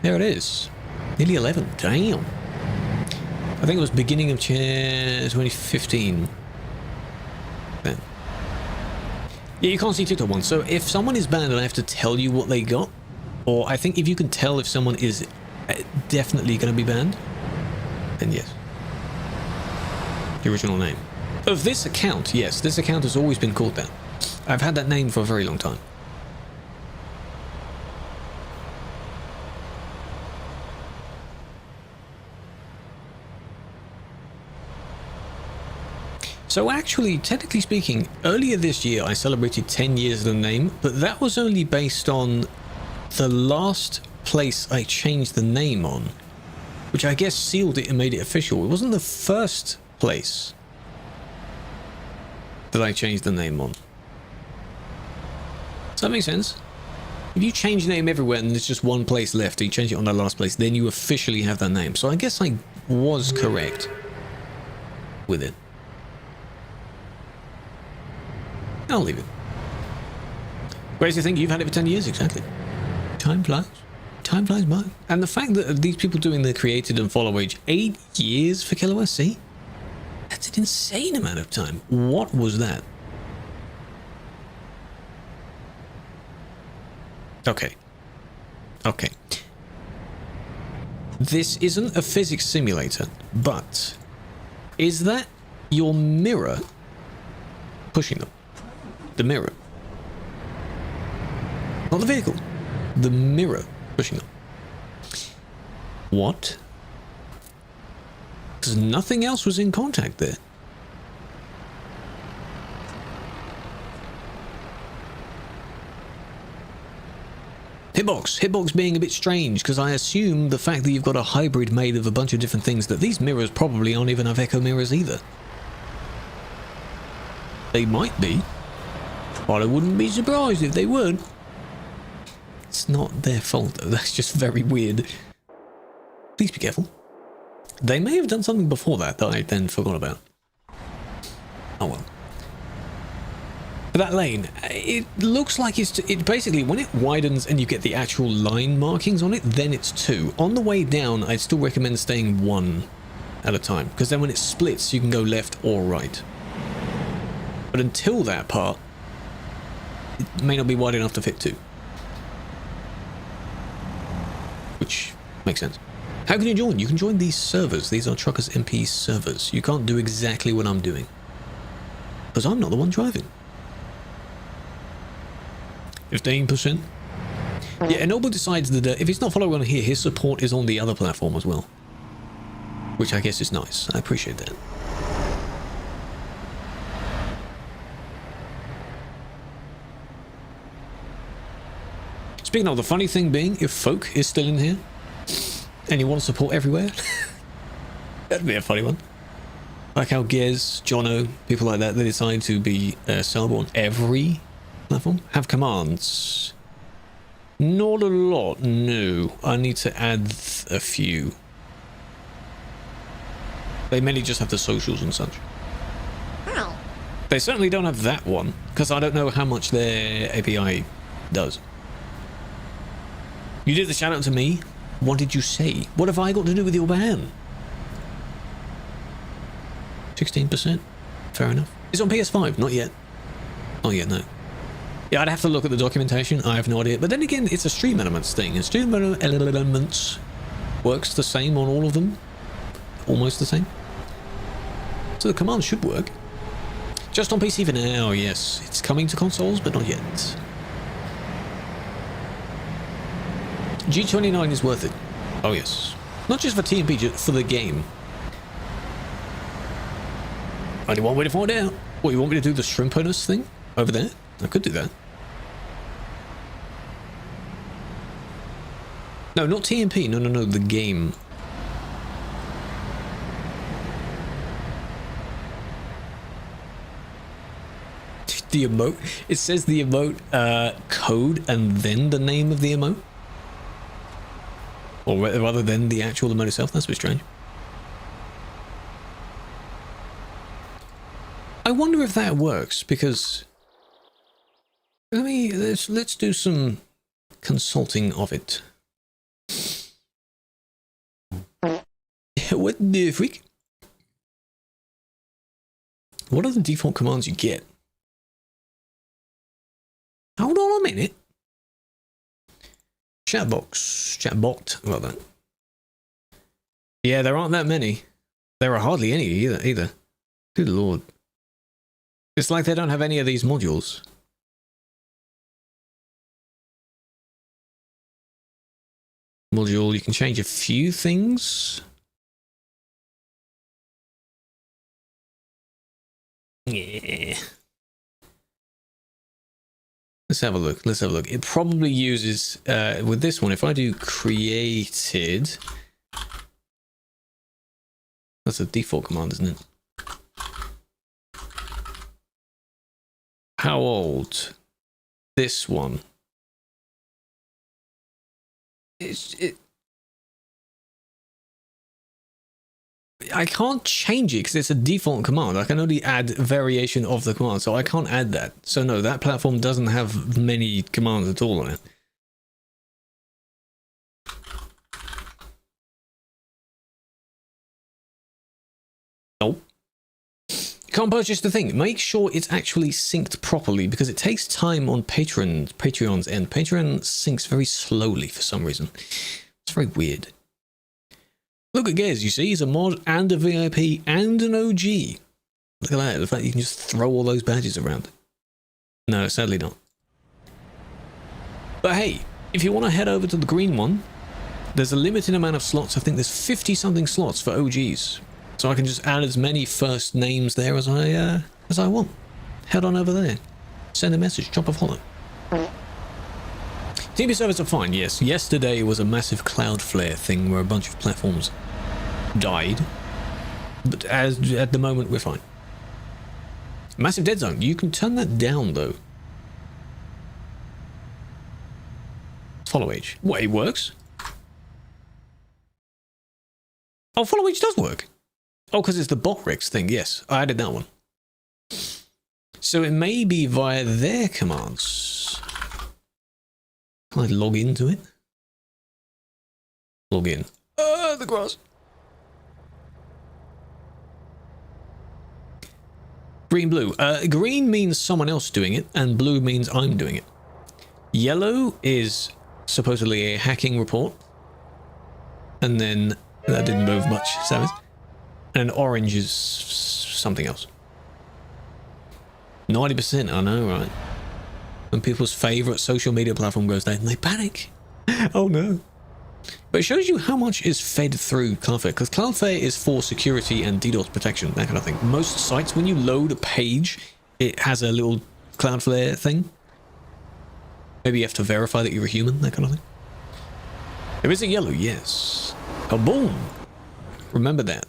Speaker 1: There it is. Nearly 11. Damn. I think it was beginning of 2015. Then. Yeah, you can't see TikTok ones. So if someone is banned and I have to tell you what they got, or I think if you can tell if someone is definitely going to be banned, then yes. The original name. Of this account, yes, this account has always been called that. I've had that name for a very long time. So actually, technically speaking, earlier this year I celebrated 10 years of the name, but that was only based on the last place I changed the name on, which I guess sealed it and made it official. It wasn't the first place that I changed the name on. Does that make sense? If you change the name everywhere and there's just one place left, and you change it on that last place, then you officially have that name. So I guess I was correct with it. I'll leave it. Whereas you think you've had it for 10 years, exactly. Time flies. Time flies by. And the fact that these people doing the created and follow age, 8 years for Krewlex, see? That's an insane amount of time. What was that? Okay. Okay. This isn't a physics simulator, but is that your mirror pushing them? The mirror. Not the vehicle. The mirror pushing them. What? Because nothing else was in contact there. Hitbox being a bit strange, because I assume the fact that you've got a hybrid made of a bunch of different things, that these mirrors probably aren't even Aveco mirrors either. They might be, but I wouldn't be surprised if they would. It's not their fault though, that's just very weird. Please be careful. They may have done something before that I then forgot about. Oh well. But that lane, it looks like it basically, when it widens and you get the actual line markings on it, then it's 2. On the way down, I'd still recommend staying 1 at a time, because then when it splits, you can go left or right. But until that part, it may not be wide enough to fit 2. Which makes sense. How can you join? You can join these servers. These are TruckersMP servers. You can't do exactly what I'm doing, because I'm not the one driving. 15%. Yeah, Ennoble decides that if he's not following on here, his support is on the other platform as well. Which I guess is nice. I appreciate that. Speaking of, the funny thing being, if Folk is still in here, and you want to support everywhere, that'd be a funny one. Like how Gez, Jono, people like that, they decide to be sellable on every platform. Have commands. Not a lot, no. I need to add a few. They mainly just have the socials and such.
Speaker 3: Ow.
Speaker 1: They certainly don't have that one, because I don't know how much their API does. You did the shout out to me? What did you say? What have I got to do with your ban? 16%. Fair enough. It's on PS5, not yet. Not yet, no. Yeah, I'd have to look at the documentation. I have no idea. But then again, it's a stream elements thing. And stream elements works the same on all of them. Almost the same. So the command should work. Just on PC for now, yes. It's coming to consoles, but not yet. G29 is worth it. Oh yes. Not just for TMP, just for the game. Only one way to find out. What, you want me to do the shrimponus thing? Over there? I could do that. No, not TMP. No, the game. The emote. It says the emote code and then the name of the emote. Or rather than the actual emote itself. That's a bit strange. I wonder if that works, because let's do some consulting of it. What the freak? What are the default commands you get? Hold on a minute. Chatbot, well that. Yeah, there aren't that many. There are hardly any either. Good lord. It's like they don't have any of these modules. Module, you can change a few things. Yeah. Let's have a look. It probably uses, with this one, if I do created, that's a default command, isn't it? How old? This one. I can't change it because it's a default command. I can only add variation of the command, so I can't add that. So no, that platform doesn't have many commands at all on it. Nope. You can't purchase the thing. Make sure it's actually synced properly, because it takes time on Patreon's end. Patreon syncs very slowly for some reason. It's very weird. Look at Gez, you see, he's a mod and a VIP and an OG. Look at that, the fact you can just throw all those badges around. No, sadly not. But hey, if you want to head over to the green one, there's a limited amount of slots. I think there's 50 something slots for OGs. So I can just add as many first names there as I want. Head on over there. Send a message, drop a follow. TP servers are fine, yes. Yesterday was a massive Cloudflare thing where a bunch of platforms died. But at the moment, we're fine. Massive dead zone. You can turn that down, though. Follow age. What, it works? Oh, follow age does work. Oh, because it's the botrex thing. Yes, I added that one. So it may be via their commands. Can I log into it? Log in. The grass. Green, blue. Green means someone else doing it, and blue means I'm doing it. Yellow is supposedly a hacking report. And then that didn't move much, Savage. And orange is something else. 90%, I know, right? When people's favorite social media platform goes down, they panic. Oh no. But it shows you how much is fed through Cloudflare, because Cloudflare is for security and DDoS protection, that kind of thing. Most sites, when you load a page, it has a little Cloudflare thing. Maybe you have to verify that you're a human, that kind of thing. There is a yellow, yes. A boom. Remember that.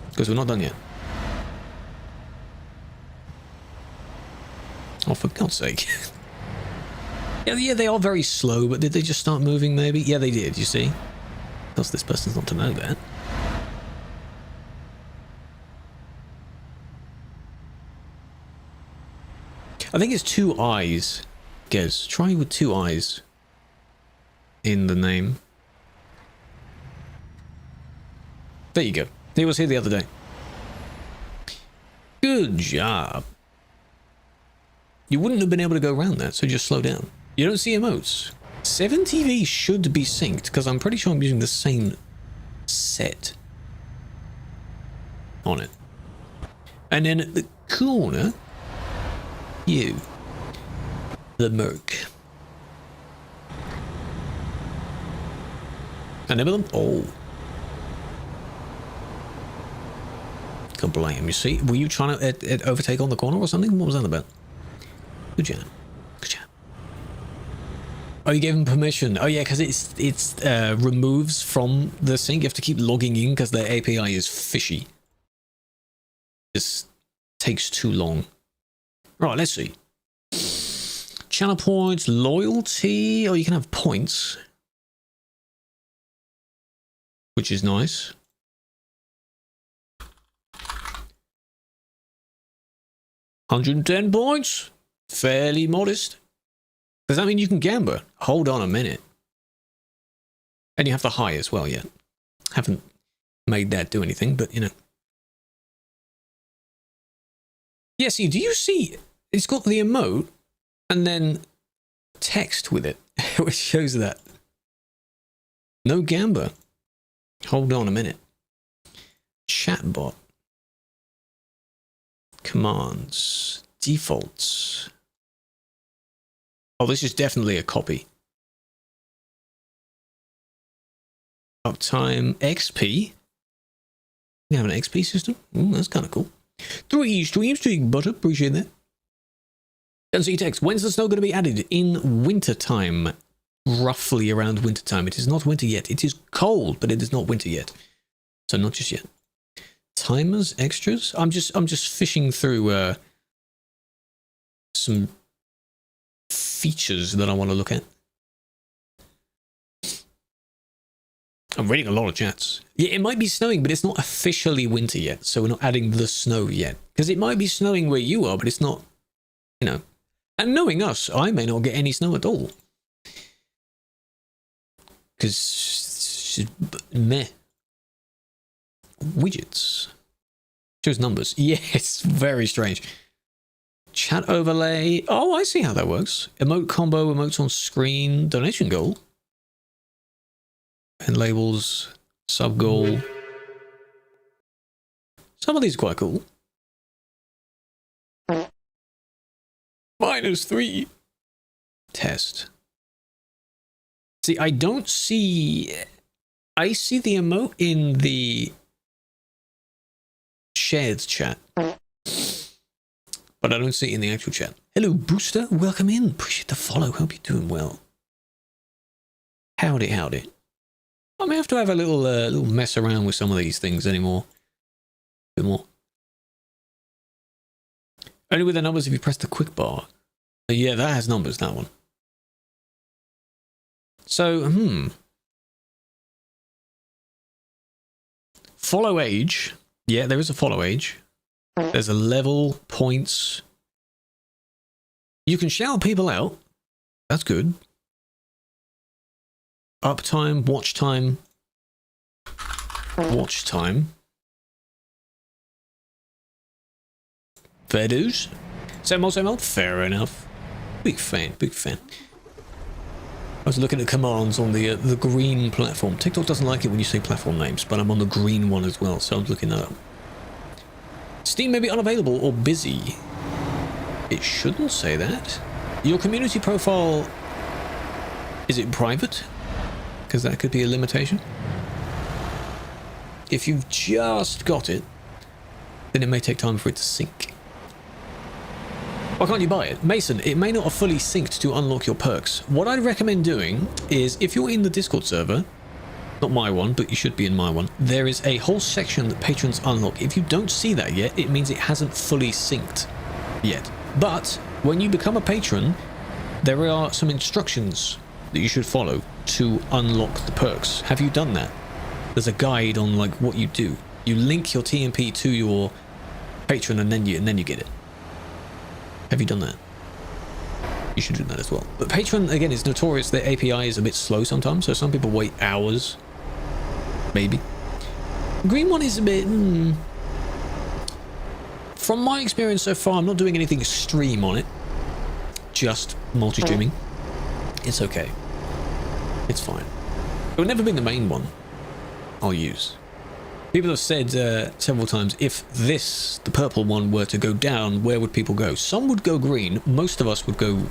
Speaker 1: Because we're not done yet. Oh, for God's sake. yeah, they are very slow, but did they just start moving, maybe? Yeah, they did, you see? Because this person's not to know that. I think it's 2 eyes. Gez, try with 2 eyes in the name. There you go. He was here the other day. Good job. You wouldn't have been able to go around that, so just slow down. You don't see emotes. 7TV should be synced, because I'm pretty sure I'm using the same set on it. And then at the corner, you. The Merc. Remember them? Oh. Can't blame you. See, were you trying to overtake on the corner or something? What was that about? Good job. Good job. Oh, you gave him permission. Oh yeah, because it's removes from the sync. You have to keep logging in because their API is fishy. This takes too long. Right, let's see. Channel points, loyalty. Oh, you can have points, which is nice. $110 points. Fairly modest. Does that mean you can gamble? Hold on a minute. And you have the high as well, yeah. Haven't made that do anything, but you know. Yeah, see, do you see? It's got the emote and then text with it, which shows that. No gamba. Hold on a minute. Chatbot. Commands. Defaults. Oh, this is definitely a copy. Uptime XP. We have an XP system. Ooh, that's kind of cool. 3 streams to butter. Appreciate that. Don't see text. When's the snow going to be added? In winter time. Roughly around winter time. It is not winter yet. It is cold, but it is not winter yet. So not just yet. Timers, extras. I'm just fishing through some features that I want to look at. I'm reading a lot of chats. Yeah, it might be snowing, but it's not officially winter yet, so we're not adding the snow yet. Because it might be snowing where you are, but it's not, you know. And knowing us, I may not get any snow at all. Because, meh. Widgets. Choose numbers. Yes, very strange. Chat overlay. Oh, I see how that works. Emote combo, emotes on screen, donation goal. And labels. Sub goal. Some of these are quite cool. -3. Test. See, I don't see... I see the emote in the shared chat, but I don't see it in the actual chat. Hello, Booster. Welcome in. Appreciate the follow. Hope you're doing well. Howdy, howdy. I may have to have a little mess around with some of these things anymore. A bit more. Only with the numbers if you press the quick bar. Yeah, that has numbers, that one. So, Follow age. Yeah, there is a follow age. There's a level, points. You can shout people out. That's good. Uptime, watch time. Watch time. Fair dues. Same old, fair enough. Big fan, big fan. I was looking at commands on the green platform. TikTok doesn't like it when you say platform names, but I'm on the green one as well, so I'm looking that up. Steam may be unavailable or busy. It shouldn't say that. Your community profile, is it private? Because that could be a limitation. If you've just got it, then it may take time for it to sync. Why can't you buy it? Mason, it may not have fully synced to unlock your perks. What I'd recommend doing is, if you're in the Discord server, not my one, but you should be in my one, there is a whole section that patrons unlock. If you don't see that yet, it means it hasn't fully synced yet. But when you become a patron, there are some instructions that you should follow to unlock the perks. Have you done that? There's a guide on like what you do. You link your TMP to your patron and then you get it. Have you done that? You should do that as well. But Patreon, again, is notorious. Their API is a bit slow sometimes, so some people wait hours. Maybe. Green one is a bit... From my experience so far, I'm not doing anything extreme on it. Just multi-streaming. It's okay. It's fine. It would never be the main one I'll use. People have said several times, if this, the purple one, were to go down, where would people go? Some would go green. Most of us would go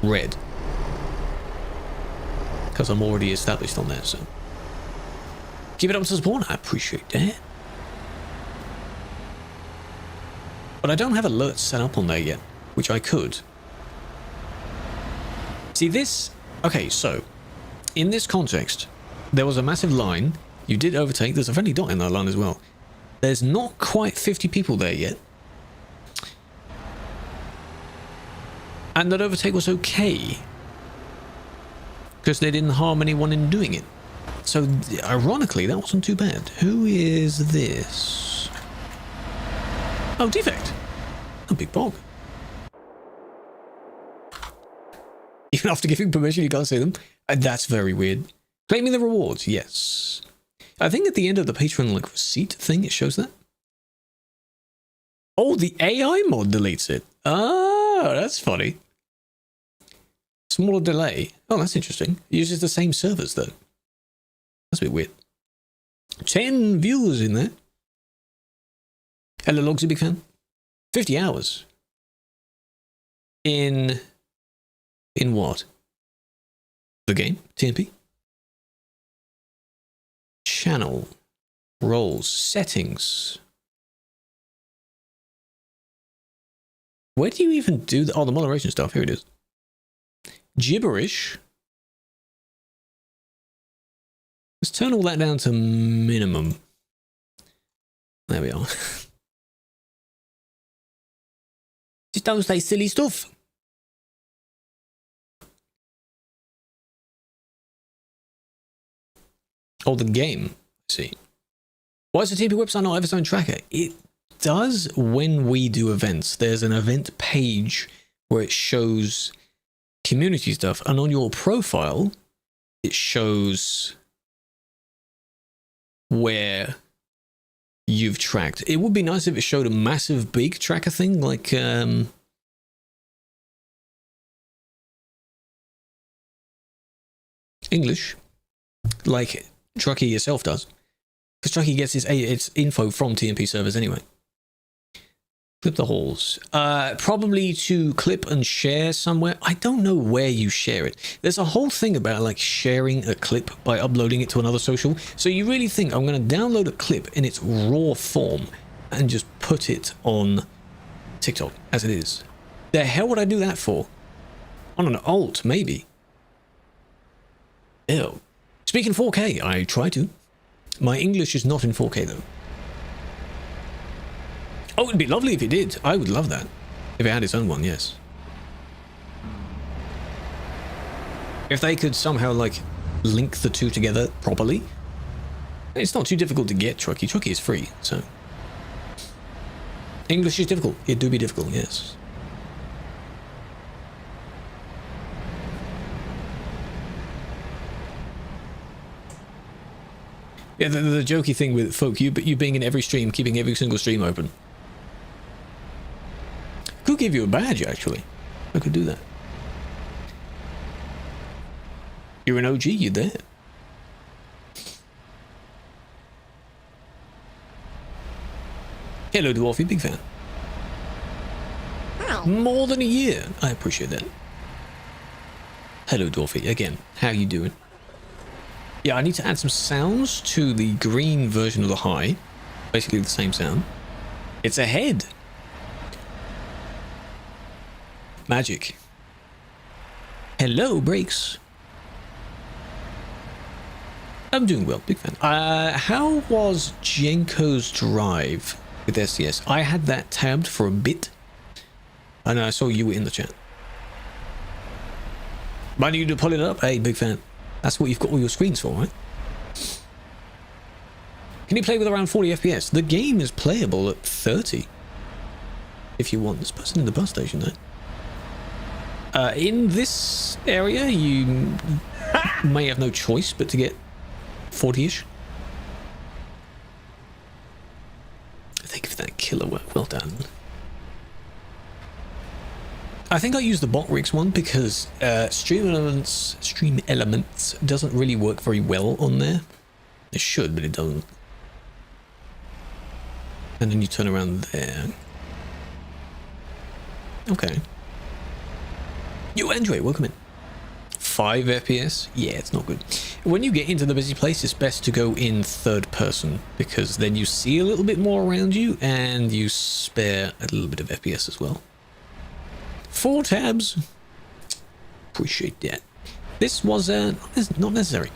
Speaker 1: red. Because I'm already established on that, so. Keep it up to support. I appreciate that. But I don't have alerts set up on there yet, which I could. See this? Okay, so, in this context, there was a massive line. You did overtake. There's a friendly dot in that line as well. There's not quite 50 people there yet. And that overtake was okay. Because they didn't harm anyone in doing it. So, ironically, that wasn't too bad. Who is this? Oh, defect. A big bog. Even after giving permission, you can't see them. That's very weird. Claiming the rewards, yes. I think at the end of the Patreon like receipt thing, it shows that. Oh, the AI mod deletes it. Oh, that's funny. Smaller delay. Oh, that's interesting. It uses the same servers though. That's a bit weird. 10 viewers in there. Hello, Logs, a big fan. 50 hours. In what? The game? TMP? Channel, roles, settings. Where do you even do the, oh, the moderation stuff? Here it is. Gibberish. Let's turn all that down to minimum. There we are. Just don't say silly stuff. Oh, the game. See. Why is the TP website not have its own tracker? It does when we do events. There's an event page where it shows community stuff, and on your profile, it shows where you've tracked. It would be nice if it showed a massive big tracker thing, like English, like Truckee yourself does. Because Chucky gets its info from TMP servers anyway. Clip the halls. Probably to clip and share somewhere. I don't know where you share it. There's a whole thing about like sharing a clip by uploading it to another social. So you really think I'm going to download a clip in its raw form and just put it on TikTok as it is? The hell would I do that for? On an alt, maybe. Ew. Speaking 4K, I try to. My English is not in 4K though. Oh, it'd be lovely if it did. I would love that. If it had its own one, yes. If they could somehow, like, link the two together properly. It's not too difficult to get Trucky. Trucky is free, so. English is difficult. It do be difficult, yes. Yeah, the jokey thing with folk, you being in every stream, keeping every single stream open. Could give you a badge, actually. I could do that. You're an OG, you're there. Hello, Dwarfy, big fan.
Speaker 3: Wow.
Speaker 1: More than a year. I appreciate that. Hello, Dwarfy, again. How you doing? Yeah, I need to add some sounds to the green version of the high. Basically the same sound. It's a head. Magic. Hello, Breaks. I'm doing well, big fan. How was Jenko's drive with SCS? I had that tabbed for a bit. And I saw you were in the chat. Might need to pull it up. Hey, big fan. That's what you've got all your screens for, right? Can you play with around 40 FPS? The game is playable at 30. If you want. This person in the bus station, though. In this area, you may have no choice but to get 40-ish. Thank you for that killer work. Well done. I think I use the bot rigs one because Stream Elements doesn't really work very well on there. It should, but it doesn't. And then you turn around there. Okay. Yo, Andre, welcome in. 5 FPS? Yeah, it's not good. When you get into the busy place, it's best to go in third person because then you see a little bit more around you and you spare a little bit of FPS as well. 4 tabs. Appreciate that. This was not necessary.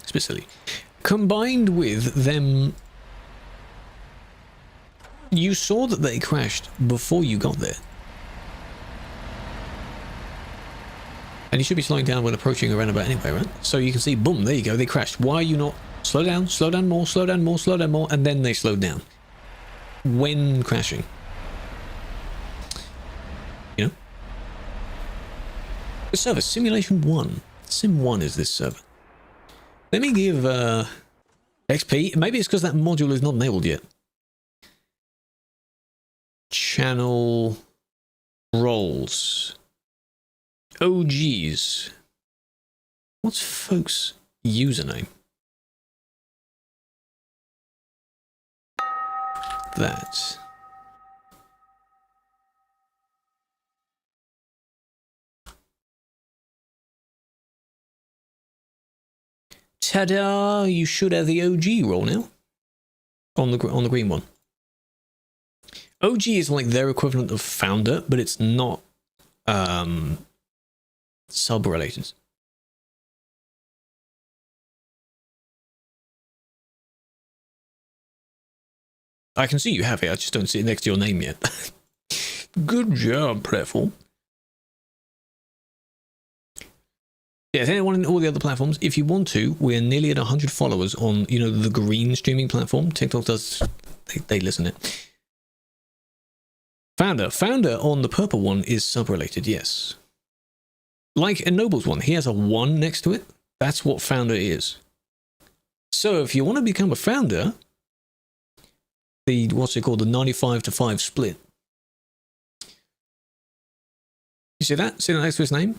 Speaker 1: Especially combined with them. You saw that they crashed before you got there. And you should be slowing down when approaching a roundabout anyway, right? So you can see, boom, there you go, they crashed. Why are you not? Slow down more, slow down more, slow down more, and then they slowed down. When crashing. You know? The server, Simulation 1. Sim 1 is this server. Let me give XP. Maybe it's because that module is not enabled yet. Channel roles. OGs. What's folks' username? That. Ta-da! You should have the OG role now. On the green one. OG is like their equivalent of founder, but it's not sub-related. I can see you have it, I just don't see it next to your name yet. Good job, platform. Yeah, is anyone in all the other platforms? If you want to, we're nearly at 100 followers on, you know, the green streaming platform. TikTok does, they listen it. Founder on the purple one is sub-related, yes. Like Ennoble's one, he has a 1 next to it. That's what founder is. So if you want to become a founder, the, what's it called, the 95-5 split. You see that? See that next to his name?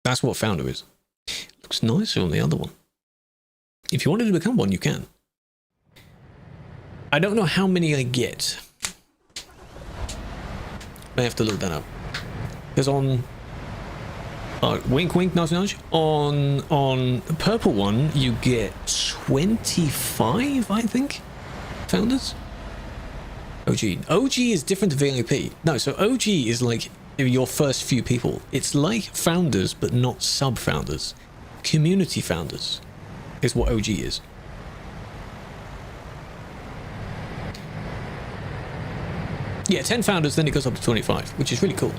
Speaker 1: That's what founder is. Looks nicer on the other one. If you wanted to become one, you can. I don't know how many I get. I have to look that up. Because on wink wink nudge nudge on the purple one you get 25, I think, founders. OG is different to VIP. No, so OG is like your first few people. It's like founders but not sub founders. Community founders is what OG is. Yeah, 10 founders, then it goes up to 25, which is really cool.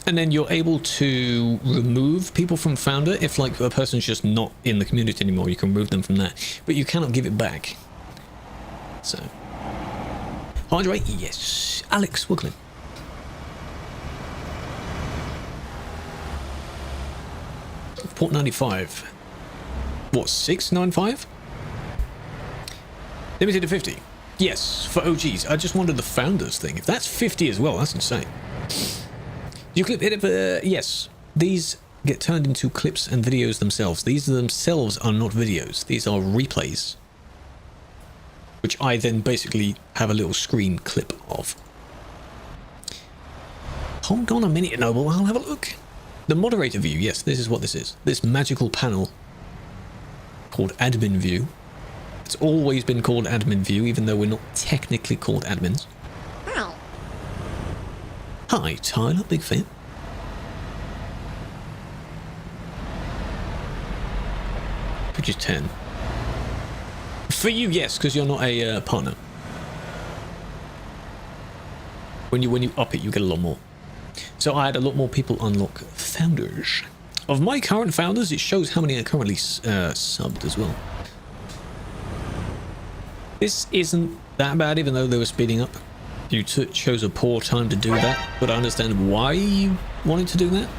Speaker 1: And then you're able to remove people from founder if like a person's just not in the community anymore. You can remove them from that, but you cannot give it back. So, Andre, yes. Alex, welcome in. Port 95. What, 695? Limited to 50. Yes, for OGs. I just wanted the founders thing. If that's 50 as well, that's insane. You clip hit it. Yes, these get turned into clips and videos themselves. These themselves are not videos. These are replays, which I then basically have a little screen clip of. Hold on a minute, Noble. I'll have a look. The moderator view. Yes, this is what this is. This magical panel called admin view. It's always been called admin view, even though we're not technically called admins. Hi, Tyler, big fan. Which is 10. For you, yes, because you're not a partner. When you up it, you get a lot more. So I had a lot more people unlock founders. Of my current founders, it shows how many are currently subbed as well. This isn't that bad, even though they were speeding up. You chose a poor time to do that, but I understand why you wanted to do that.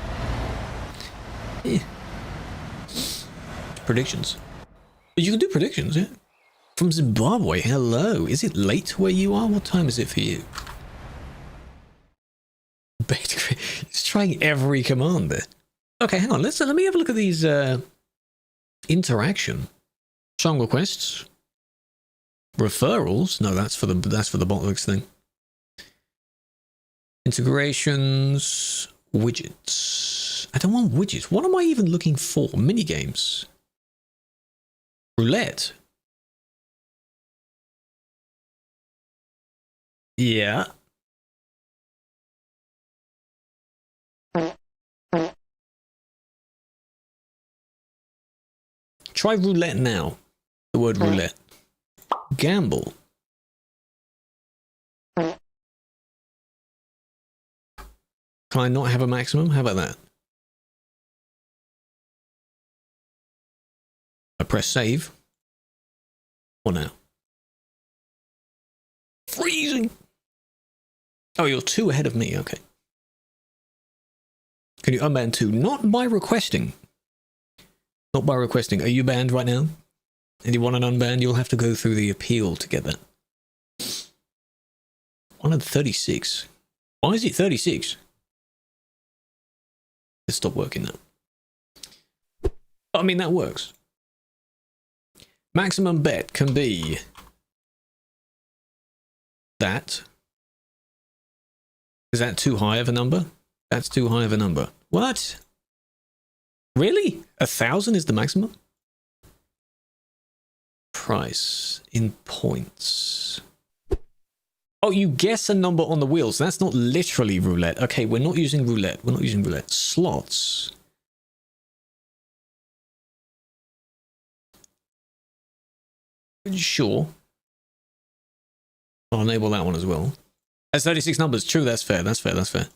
Speaker 1: Yeah. Predictions. But you can do predictions, yeah. From Zimbabwe, hello. Is it late where you are? What time is it for you? It's trying every command there. Okay, hang on. Let me have a look at these interaction. Song requests. Referrals. No, that's for the Botlix thing. Integrations, widgets. I don't want widgets. What am I even looking for? Minigames. Roulette. Yeah. Try roulette now. The word roulette. Gamble. Can I not have a maximum? How about that? I press save. What now? Freezing! Oh, you're 2 ahead of me, okay. Can you unban 2? Not by requesting. Not by requesting. Are you banned right now? And you want an unban, you'll have to go through the appeal to get that. 136. Why is it 36? Let's stop working that. I mean, that works. Maximum bet can be that. Is that too high of a number? That's too high of a number. What? Really? 1,000 is the maximum? Price in points. Oh, you guess a number on the wheels. That's not literally roulette. Okay, we're not using roulette. We're not using roulette. Slots. Sure. I'll enable that one as well. That's 36 numbers. True, that's fair. That's fair. That's fair.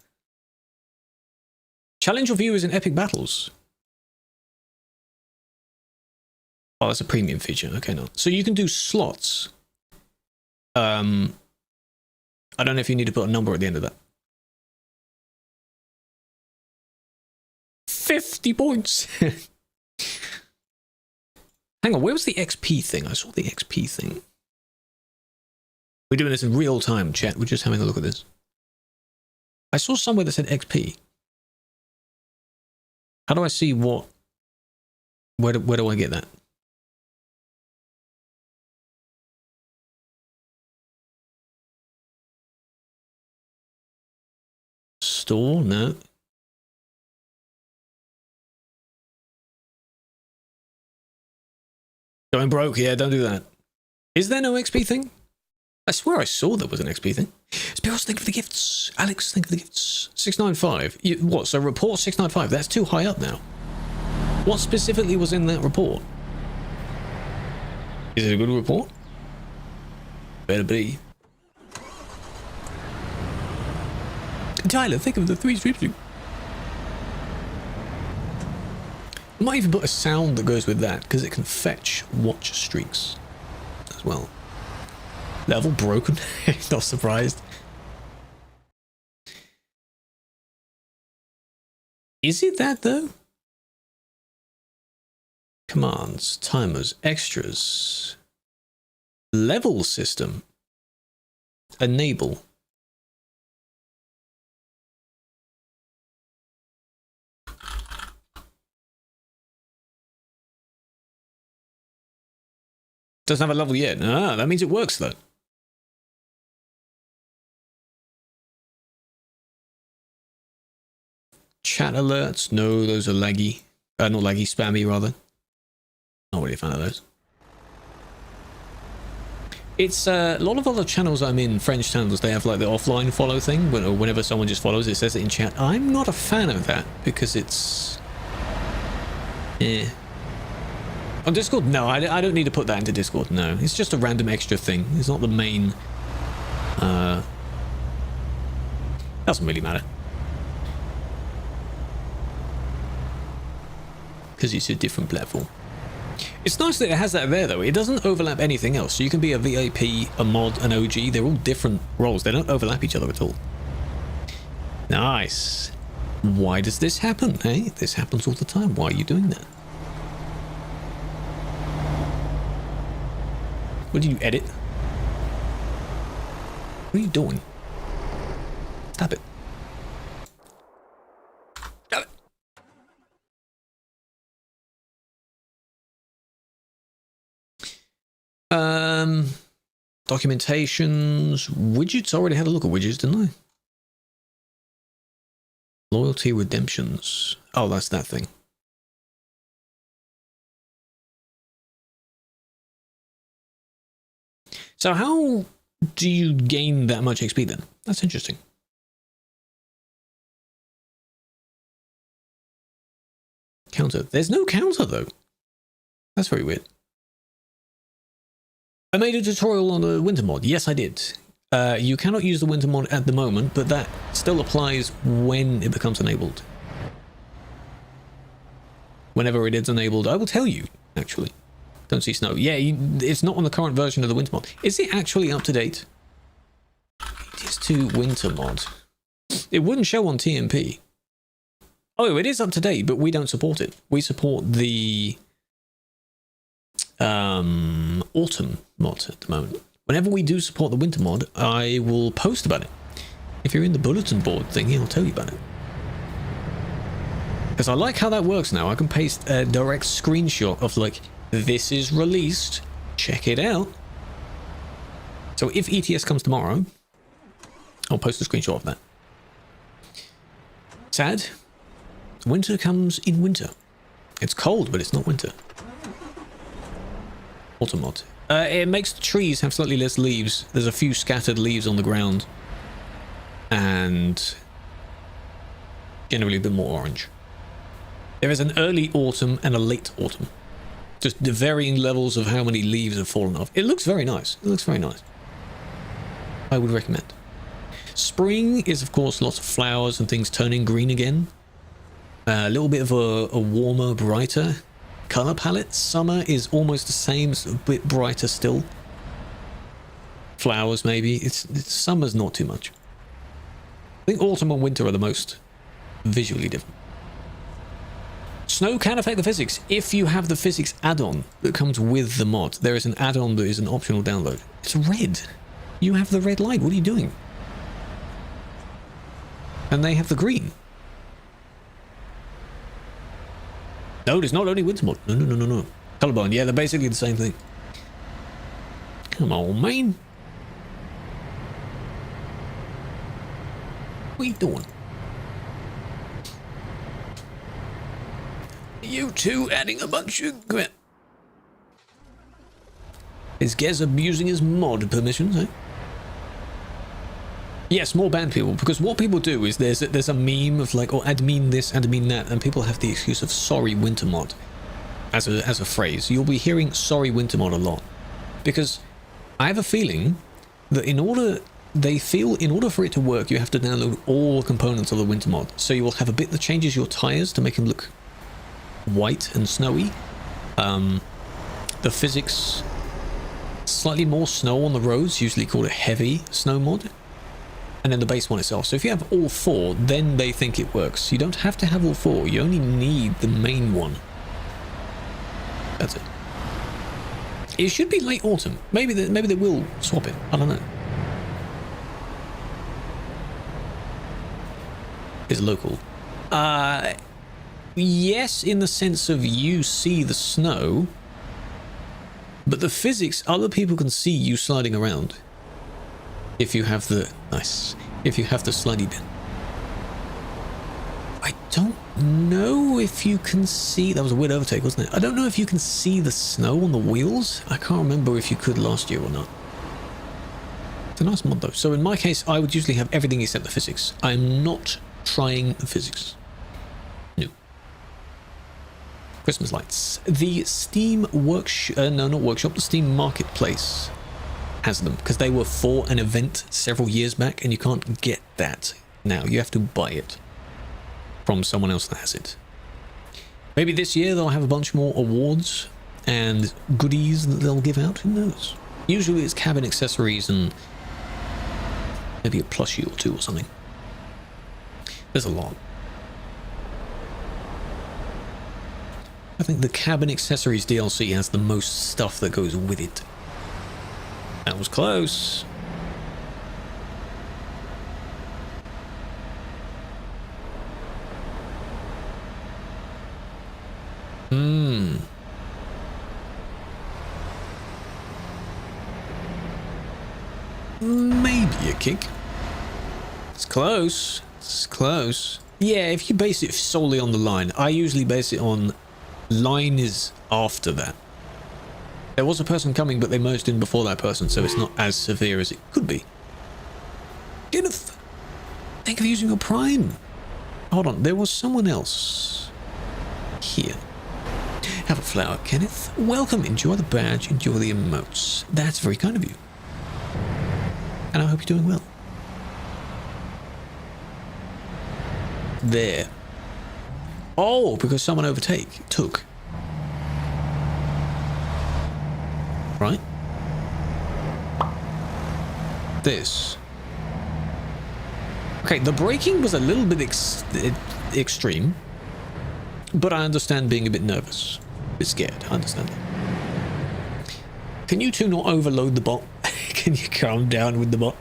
Speaker 1: Challenge your viewers in epic battles. Oh, that's a premium feature. Okay, no. So you can do slots. I don't know if you need to put a number at the end of that. 50 points. Hang on, where was the XP thing? I saw the XP thing. We're doing this in real time, chat. We're just having a look at this. I saw somewhere that said XP. How do I see what? Where do I get that? Store? No. Going broke? Yeah, don't do that. Is there no XP thing? I swear I saw there was an XP thing. Spiros, thank you for the gifts. Alex, thank you for the gifts. 695. What? So report 695. That's too high up now. What specifically was in that report? Is it a good report? Better be. Tyler, think of the 3 streams. I might even put a sound that goes with that, because it can fetch watch streaks as well. Level broken. Not surprised. Is it that though? Commands, timers, extras, level system, enable. Doesn't have a level yet. Ah, that means it works though. Chat alerts. No, those are laggy. Not laggy, spammy rather. Not really a fan of those. It's a lot of other channels I'm in, French channels, they have like the offline follow thing. Whenever someone just follows, it says it in chat. I'm not a fan of that because it's... On Discord? No, I don't need to put that into Discord. No, it's just a random extra thing. It's not the main... Doesn't really matter. Because it's a different platform. It's nice that it has that there though. It doesn't overlap anything else. So you can be a VIP, a mod, an OG. They're all different roles. They don't overlap each other at all. Nice. Why does this happen? Hey, this happens all the time. Why are you doing that? What do you edit? What are you doing? Stop it. Stop it. Documentations, widgets. I already had a look at widgets, didn't I? Loyalty redemptions. Oh, that's that thing. So how do you gain that much XP then? That's interesting. Counter. There's no counter though. That's very weird. I made a tutorial on the winter mod. Yes, I did. You cannot use the winter mod at the moment, but that still applies when it becomes enabled. Whenever it is enabled, I will tell you, actually. Don't see snow. Yeah, it's not on the current version of the winter mod. Is it actually up to date? It is to winter mod. It wouldn't show on TMP. Oh, it is up to date, but we don't support it. We support the autumn mod at the moment. Whenever we do support the winter mod, I will post about it. If you're in the bulletin board thingy, I'll tell you about it. Because I like how that works now. I can paste a direct screenshot of like, this is released, check it out. So if ETS comes tomorrow, I'll post a screenshot of that. Sad. Winter comes in winter. It's cold, but it's not winter. Autumn mod. It makes the trees have slightly less leaves. There's a few scattered leaves on the ground. And generally a bit more orange. There is an early autumn and a late autumn. Just the varying levels of how many leaves have fallen off. It looks very nice. It looks very nice. I would recommend. Spring is, of course, lots of flowers and things turning green again. A little bit of a warmer, brighter color palette. Summer is almost the same, a bit brighter still. Flowers, maybe. Summer's not too much. I think autumn and winter are the most visually different. Snow can affect the physics if you have the physics add-on that comes with the mod. There is an add-on that is an optional download. It's red. You have the red light. What are you doing? And they have the green. No, it's not only winter mod. No. Colorblind. Yeah, they're basically the same thing. Come on, man. What are you doing? You two adding a bunch of crap. Is Gez abusing his mod permissions, eh? Yes, more ban people, because what people do is there's a meme of like, oh, admin this, admin that, and people have the excuse of sorry winter mod as a phrase. You'll be hearing sorry winter mod a lot, because I have a feeling that in order for it to work, you have to download all components of the winter mod. So you will have a bit that changes your tires to make them look white and snowy. The physics, slightly more snow on the roads, usually called a heavy snow mod. And then the base one itself. So if you have all four, then they think it works. You don't have to have all four. You only need the main one. That's it. It should be late autumn. Maybe they will swap it. I don't know. Is local. Yes, in the sense of you see the snow, but the physics, other people can see you sliding around. If you have the if you have the slidey bin. I don't know if you can see. That was a weird overtake, wasn't it? I don't know if you can see the snow on the wheels. I can't remember if you could last year or not. It's a nice mod though. So in my case, I would usually have everything except the physics. I'm not trying the physics. No. Christmas lights. The Steam workshop. No, not workshop. The Steam Marketplace has them, because they were for an event several years back, and you can't get that now. You have to buy it from someone else that has it. Maybe this year they'll have a bunch more awards and goodies that they'll give out. Who knows? Usually it's cabin accessories and maybe a plushie or two or something. There's a lot. I think the cabin accessories DLC has the most stuff that goes with it. That was close. Maybe a kick. It's close. It's close. Yeah, if you base it solely on the line. I usually base it on line is after that. There was a person coming, but they merged in before that person, so it's not as severe as it could be. Kenneth, thank you for using your Prime. Hold on, there was someone else here. Have a flower, Kenneth. Welcome, enjoy the badge, enjoy the emotes. That's very kind of you. And I hope you're doing well. There. Oh, because someone took. Right? This. Okay, the braking was a little bit extreme, but I understand being a bit nervous, a bit scared. I understand that. Can you two not overload the bot? Can you calm down with the bot?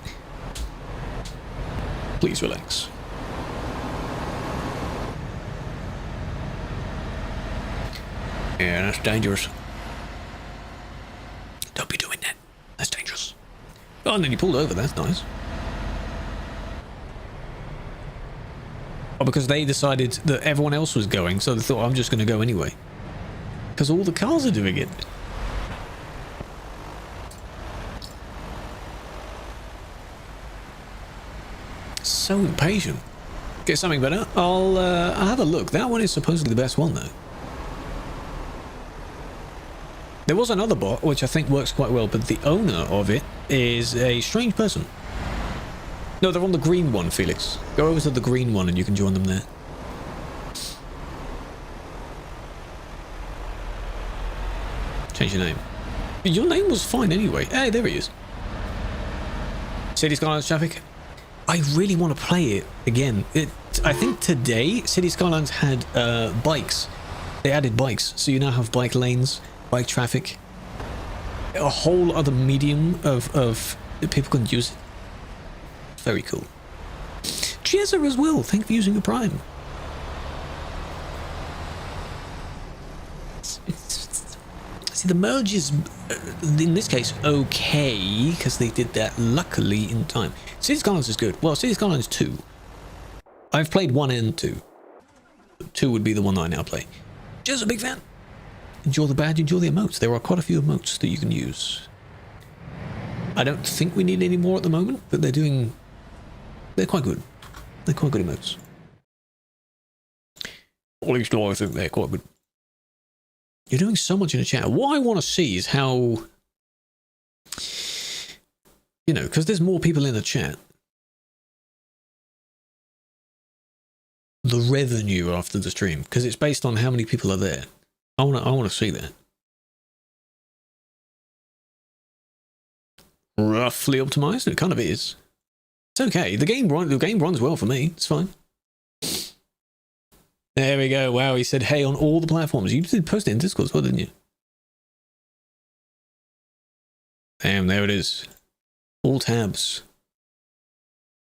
Speaker 1: Please relax. Yeah, that's dangerous. Don't be doing that. That's dangerous. Oh, and then you pulled over. That's nice. Oh, because they decided that everyone else was going, so they thought, I'm just going to go anyway. Because all the cars are doing it. So impatient. Get something better. I'll have a look. That one is supposedly the best one, though. There was another bot, which I think works quite well, but the owner of it is a strange person. No, they're on the green one, Felix. Go over to the green one and you can join them there. Change your name. Your name was fine anyway. Hey, there he is. City Skylines traffic. I really want to play it again. I think today City Skylines had bikes. They added bikes, so you now have bike lanes, bike traffic, a whole other medium of that people can use it. Very cool. Cheerser as well. Thank you for using a Prime. See, the merge is, in this case, okay, because they did that luckily in time. City Skylines is good. Well, City Skylines 2. I've played 1 and 2. 2 would be the one that I now play. Just a big fan. Enjoy the badge, enjoy the emotes. There are quite a few emotes that you can use. I don't think we need any more at the moment, but they're quite good. They're quite good emotes. At least I think they're quite good. You're doing so much in the chat. What I want to see is how, you know, because there's more people in the chat. The revenue after the stream, because it's based on how many people are there. I want to see that. Roughly optimized, it kind of is. It's okay. The game runs well for me. It's fine. There we go. Wow, he said, hey, on all the platforms. You did post it in Discord as well, didn't you? Damn, there it is. All tabs.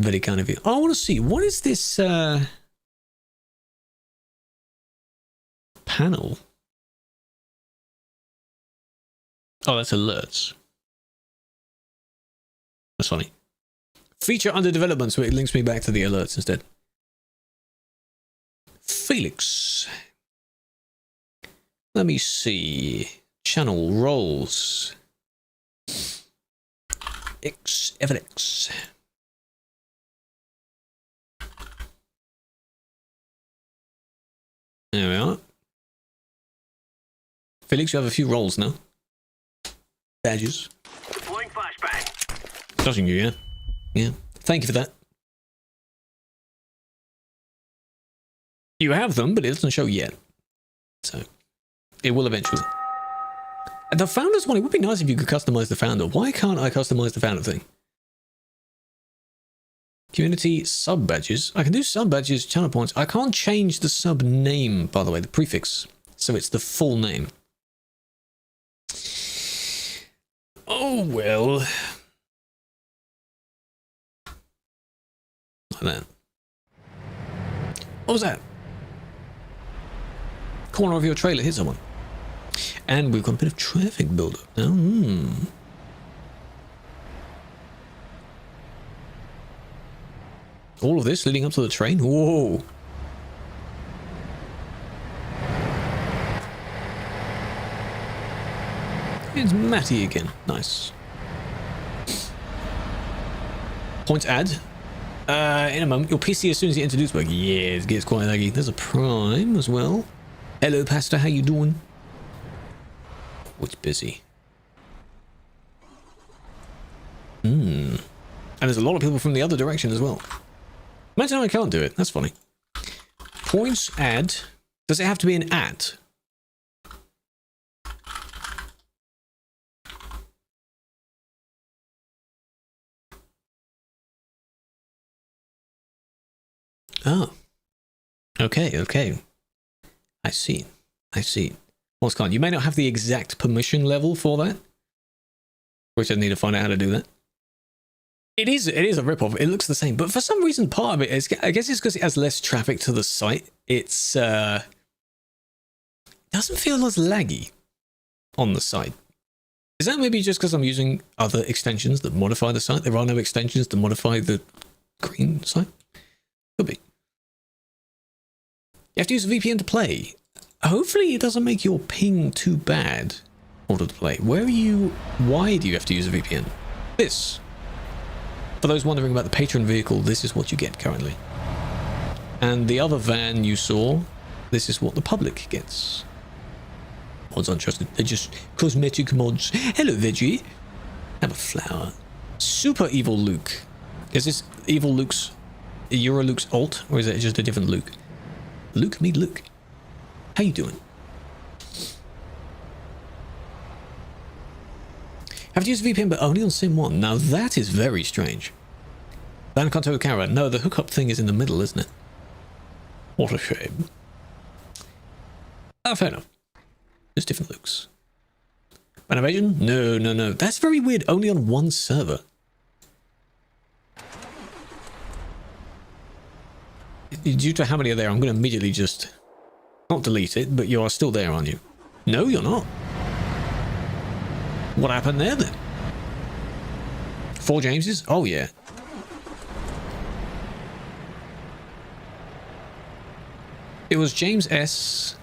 Speaker 1: Very kind of you. I want to see, what is this panel? Oh, that's alerts. That's funny. Feature under development, so it links me back to the alerts instead. Felix. Let me see. Channel roles. FLX. There we are. Felix, you have a few roles now. Badges.
Speaker 3: Deploying flashbang.
Speaker 1: Doesn't you, yeah? Yeah. Thank you for that. You have them, but it doesn't show yet. So, it will eventually. And the founders one, it would be nice if you could customize the founder. Why can't I customize the founder thing? Community sub badges. I can do sub badges, channel points. I can't change the sub name, by the way, the prefix. So it's the full name. Oh, well. Like that. What was that? Corner of your trailer hit someone. And we've got a bit of traffic build-up now. All of this leading up to the train? Whoa. It's Matty again. Nice. Points add. In a moment. Your PC as soon as you enter Duisburg. Yeah, it gets quite laggy. There's a Prime as well. Hello, Pastor. How you doing? Oh, it's busy. And there's a lot of people from the other direction as well. Imagine I can't do it. That's funny. Points add. Does it have to be an at? Oh. Okay. I see. Well, Scott, you may not have the exact permission level for that. Which I need to find out how to do that. It is a ripoff. It looks the same, but for some reason, part of it is, I guess it's because it has less traffic to the site. It's doesn't feel as laggy on the site. Is that maybe just because I'm using other extensions that modify the site? There are no extensions to modify the green site. Could be. You have to use a VPN to play. Hopefully, it doesn't make your ping too bad in order to play. Where are you? Why do you have to use a VPN? This. For those wondering about the patron vehicle, this is what you get currently. And the other van you saw, this is what the public gets. Mods untrusted. They're just cosmetic mods. Hello, Veggie. Have a flower. Super evil Luke. Is this evil Luke's Euro Luke's alt, or is it just a different Luke? Luke, me, Luke. How you doing? Have to use VPN, but only on Sim 1. Now that is very strange. Banconto Cara. No, the hookup thing is in the middle, isn't it? What a shame. Oh, fair enough. Just different looks. Ban evasion? No. That's very weird. Only on one server. due to how many are there, I'm going to immediately just not delete it, but you are still there, aren't you? No, you're not. What happened there then? 4 Jameses? Oh yeah. It was James S.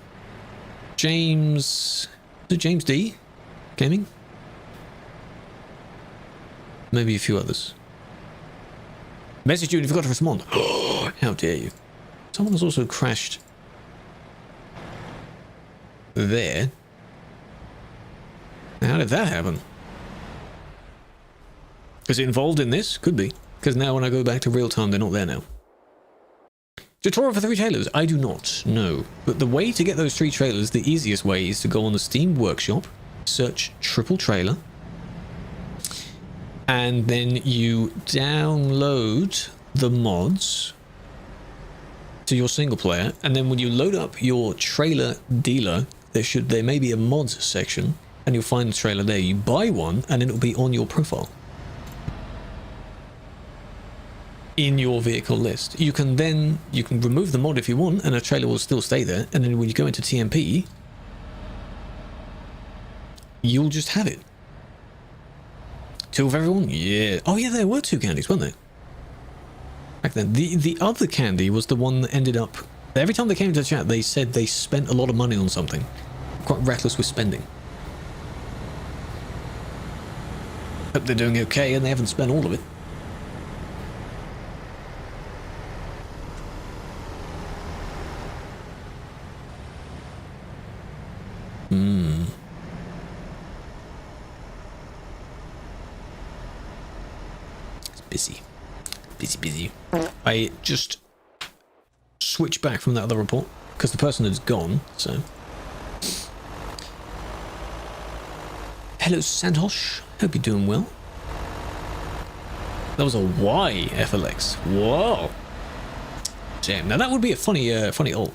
Speaker 1: James... Was it James D? Gaming? Maybe a few others. Message you and you forgot to respond. How dare you. Someone has also crashed there. How did that happen? Is it involved in this? Could be. Because now when I go back to real time, they're not there now. Tutorial for 3 trailers? I do not know. But the way to get those 3 trailers, the easiest way is to go on the Steam Workshop, search triple trailer, and then you download the mods to your single player, and then when you load up your trailer dealer, there may be a mods section, and you'll find the trailer there. You buy one, and it'll be on your profile in your vehicle list. You can remove the mod if you want, and a trailer will still stay there. And then when you go into TMP, you'll just have it. 2 of everyone? Yeah. Oh yeah, there were 2 candies, weren't there? Back then. The other candy was the one that ended up... Every time they came to the chat, they said they spent a lot of money on something. Quite reckless with spending. Hope they're doing okay and they haven't spent all of it. Busy. I just switched back from that other report because the person has gone, so. Hello, Santosh. Hope you're doing well. That was a Y, FLX. Whoa. Damn. Now that would be a funny ult.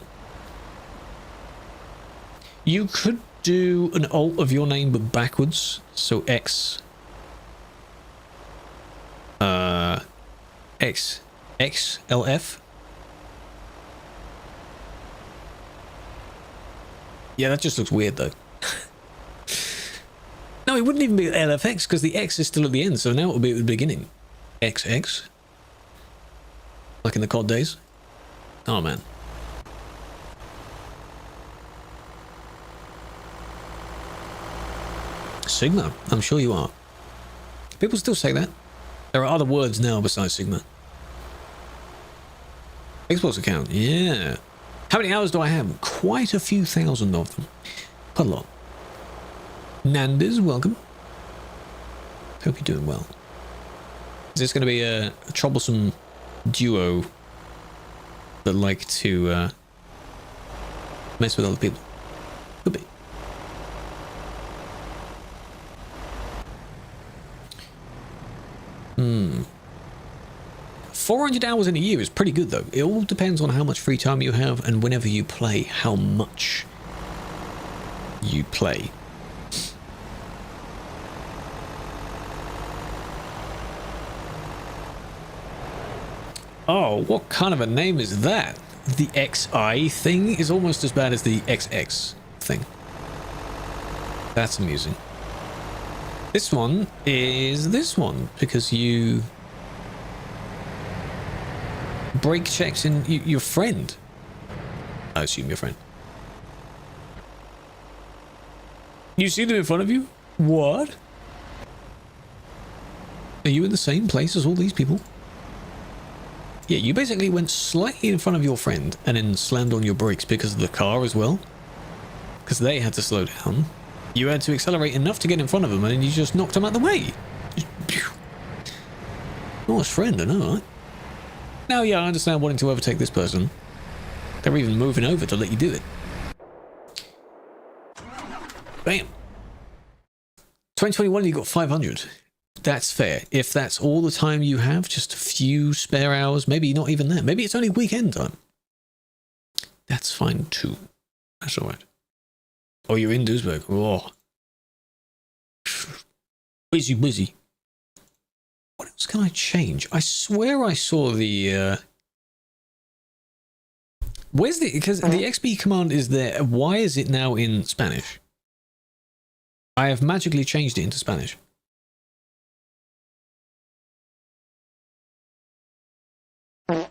Speaker 1: You could do an ult of your name but backwards, so X. XLF. Yeah, that just looks weird though. No, it wouldn't even be LFX because the X is still at the end, so now it will be at the beginning. XX. Like in the COD days. Oh man. Sigma, I'm sure you are. People still say that. There are other words now besides Sigma. Xbox account, yeah. How many hours do I have? Quite a few thousand of them. Quite a lot. Nandes, welcome. Hope you're doing well. Is this going to be a troublesome duo that like to mess with other people? Could be. Hmm. 400 hours in a year is pretty good though. It all depends on how much free time you have and whenever you play, how much you play. Oh, what kind of a name is that? The XI thing is almost as bad as the XX thing. That's amusing. This one is this one because you brake checks in your friend. I assume your friend. You see them in front of you? What? Are you in the same place as all these people? Yeah, you basically went slightly in front of your friend and then slammed on your brakes because of the car as well. Because they had to slow down. You had to accelerate enough to get in front of them and then you just knocked them out the way. Just, nice friend, I know, right? Now, yeah, I understand wanting to overtake this person. They're even moving over to let you do it. Bam. 2021, you got 500. That's fair. If that's all the time you have, just a few spare hours, maybe not even that. Maybe it's only weekend time. That's fine too. That's all right. Oh, you're in Duisburg. Oh. Busy. What else can I change? I swear I saw the Where's the... Because the XP command is there. Why is it now in Spanish? I have magically changed it into Spanish.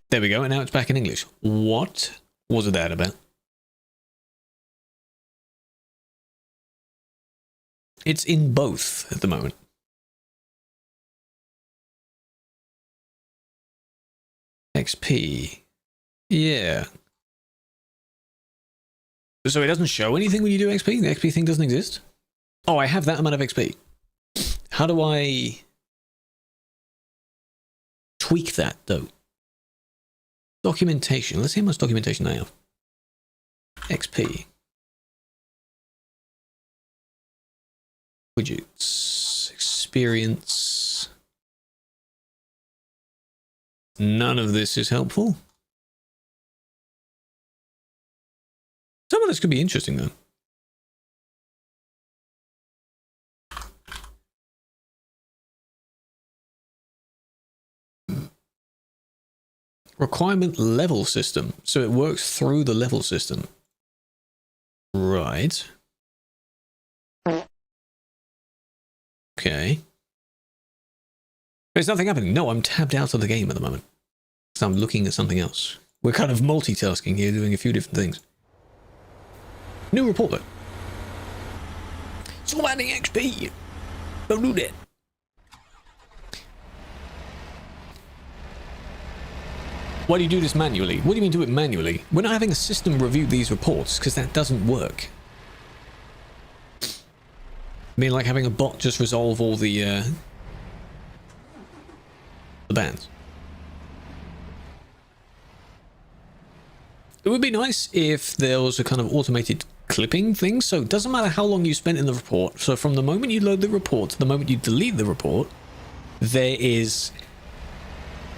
Speaker 1: There we go, and now it's back in English. What was that about? It's in both at the moment. XP. Yeah. So it doesn't show anything when you do XP? The XP thing doesn't exist? Oh, I have that amount of XP. How do I tweak that, though? Documentation. Let's see how much documentation I have. XP. Widgets. Experience. None of this is helpful. Some of this could be interesting, though. Requirement level system. So it works through the level system. Right. Okay. There's nothing happening. No, I'm tabbed out of the game at the moment. So I'm looking at something else. We're kind of multitasking here, doing a few different things. New report, though. Stop adding XP. Don't do that. Why do you do this manually? What do you mean do it manually? We're not having a system review these reports, because that doesn't work. I mean, like having a bot just resolve all the bans. It would be nice if there was a kind of automated clipping thing, so it doesn't matter how long you spent in the report. So from the moment you load the report to the moment you delete the report, there is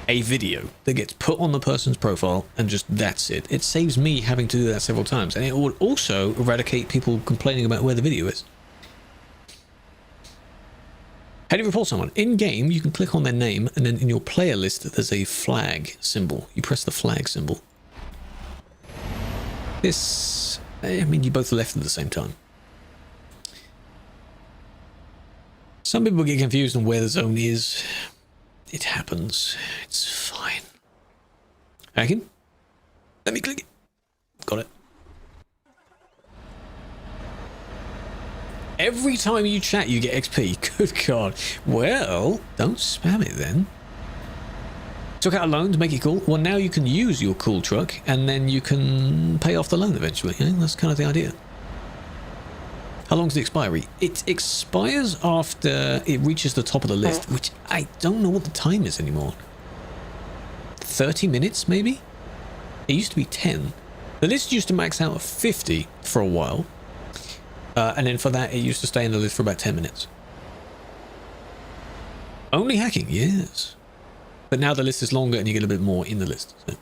Speaker 1: a video that gets put on the person's profile, and just that's it. It saves me having to do that several times, and it would also eradicate people complaining about where the video is. How do you report someone? In game, you can click on their name, and then in your player list, there's a flag symbol. You press the flag symbol. This, I mean, you both left at the same time. Some people get confused on where the zone is. It happens. It's fine. Hacking? Let me click it. Got it. Every time you chat, you get XP. Good God. Well, don't spam it then. Took out a loan to make it cool. Well, now you can use your cool truck, and then you can pay off the loan eventually. Yeah, that's kind of the idea. How long's the expiry? It expires after it reaches the top of the list, which I don't know what the time is anymore. 30 minutes, maybe? It used to be 10. The list used to max out at 50 for a while. And then for that, it used to stay in the list for about 10 minutes. Only hacking, yes. But now the list is longer and you get a bit more in the list. So.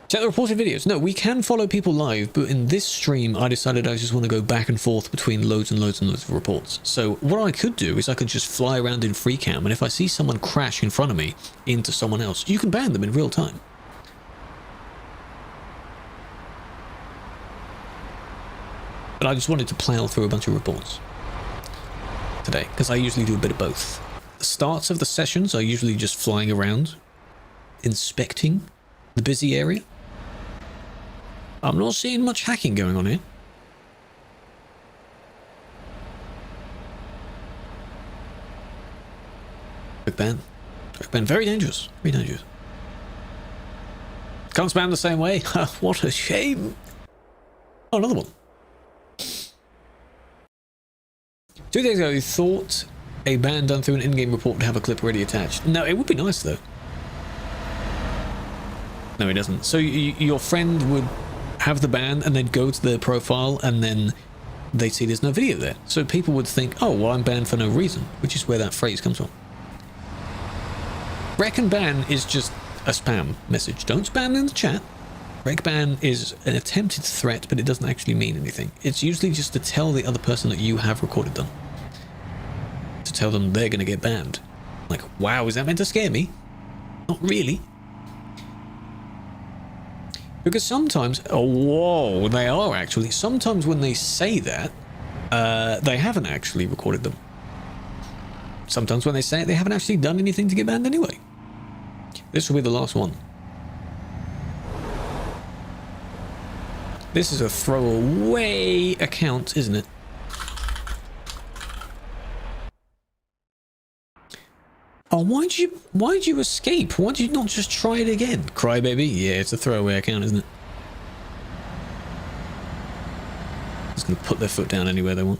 Speaker 1: Check the reported videos. No, we can follow people live, but in this stream, I decided I just want to go back and forth between loads and loads and loads of reports. So what I could do is I could just fly around in free cam, and if I see someone crash in front of me into someone else, you can ban them in real time. But I just wanted to plow through a bunch of reports today, because I usually do a bit of both. The starts of the sessions are usually just flying around, inspecting the busy area. I'm not seeing much hacking going on here. Quick ban. Quick ban. Very dangerous. Very dangerous. Can't spam the same way. What a shame. Oh, another one. 2 days ago, you thought a ban done through an in-game report would have a clip already attached. No, it would be nice, though. No, it doesn't. So your friend would have the ban and then go to their profile, and then they'd see there's no video there. So people would think, oh, well, I'm banned for no reason, which is where that phrase comes from. Rec and ban is just a spam message. Don't spam in the chat. Rec ban is an attempted threat, but it doesn't actually mean anything. It's usually just to tell the other person that you have recorded them. To tell them they're going to get banned. Like, wow, is that meant to scare me? Not really. Because sometimes, oh, whoa, they are actually. Sometimes when they say that, they haven't actually recorded them. Sometimes when they say it, they haven't actually done anything to get banned anyway. This will be the last one. This is a throwaway account, isn't it? Oh, why'd you escape? Why'd you not just try it again? Crybaby? Yeah, it's a throwaway account, isn't it? Just gonna put their foot down anywhere they want.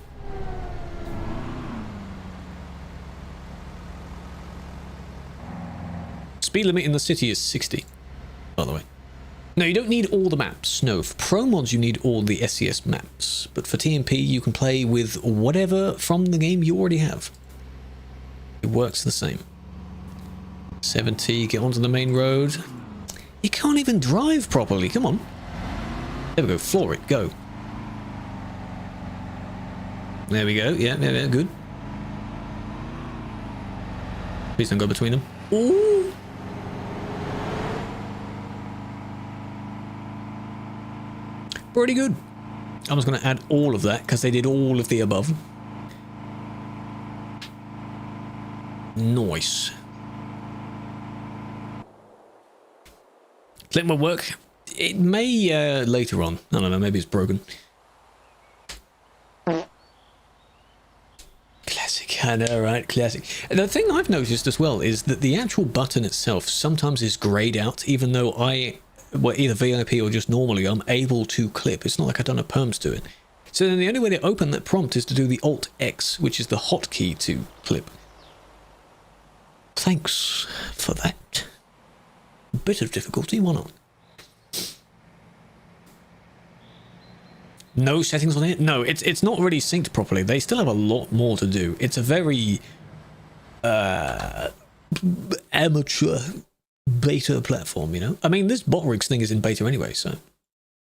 Speaker 1: Speed limit in the city is 60, by the way. No, you don't need all the maps. No, for pro mods you need all the SCS maps. But for TMP you can play with whatever from the game you already have. It works the same. 70, get onto the main road. You can't even drive properly, come on. There we go, floor it, go. There we go, yeah, good. Please don't go between them. Ooh! Pretty good. I was going to add all of that because they did all of the above. Nice. Clip will work. It may later on. I don't know, maybe it's broken. Classic, I know, right? Classic. The thing I've noticed as well is that the actual button itself sometimes is grayed out, even though well, either VIP or just normally, I'm able to clip. It's not like I've done a perms to it. So then the only way to open that prompt is to do the Alt-X, which is the hotkey to clip. Thanks for that. A bit of difficulty, why not? No settings on it? No, it's not really synced properly. They still have a lot more to do. It's a very amateur beta platform, you know? I mean, this bot rigs thing is in beta anyway, so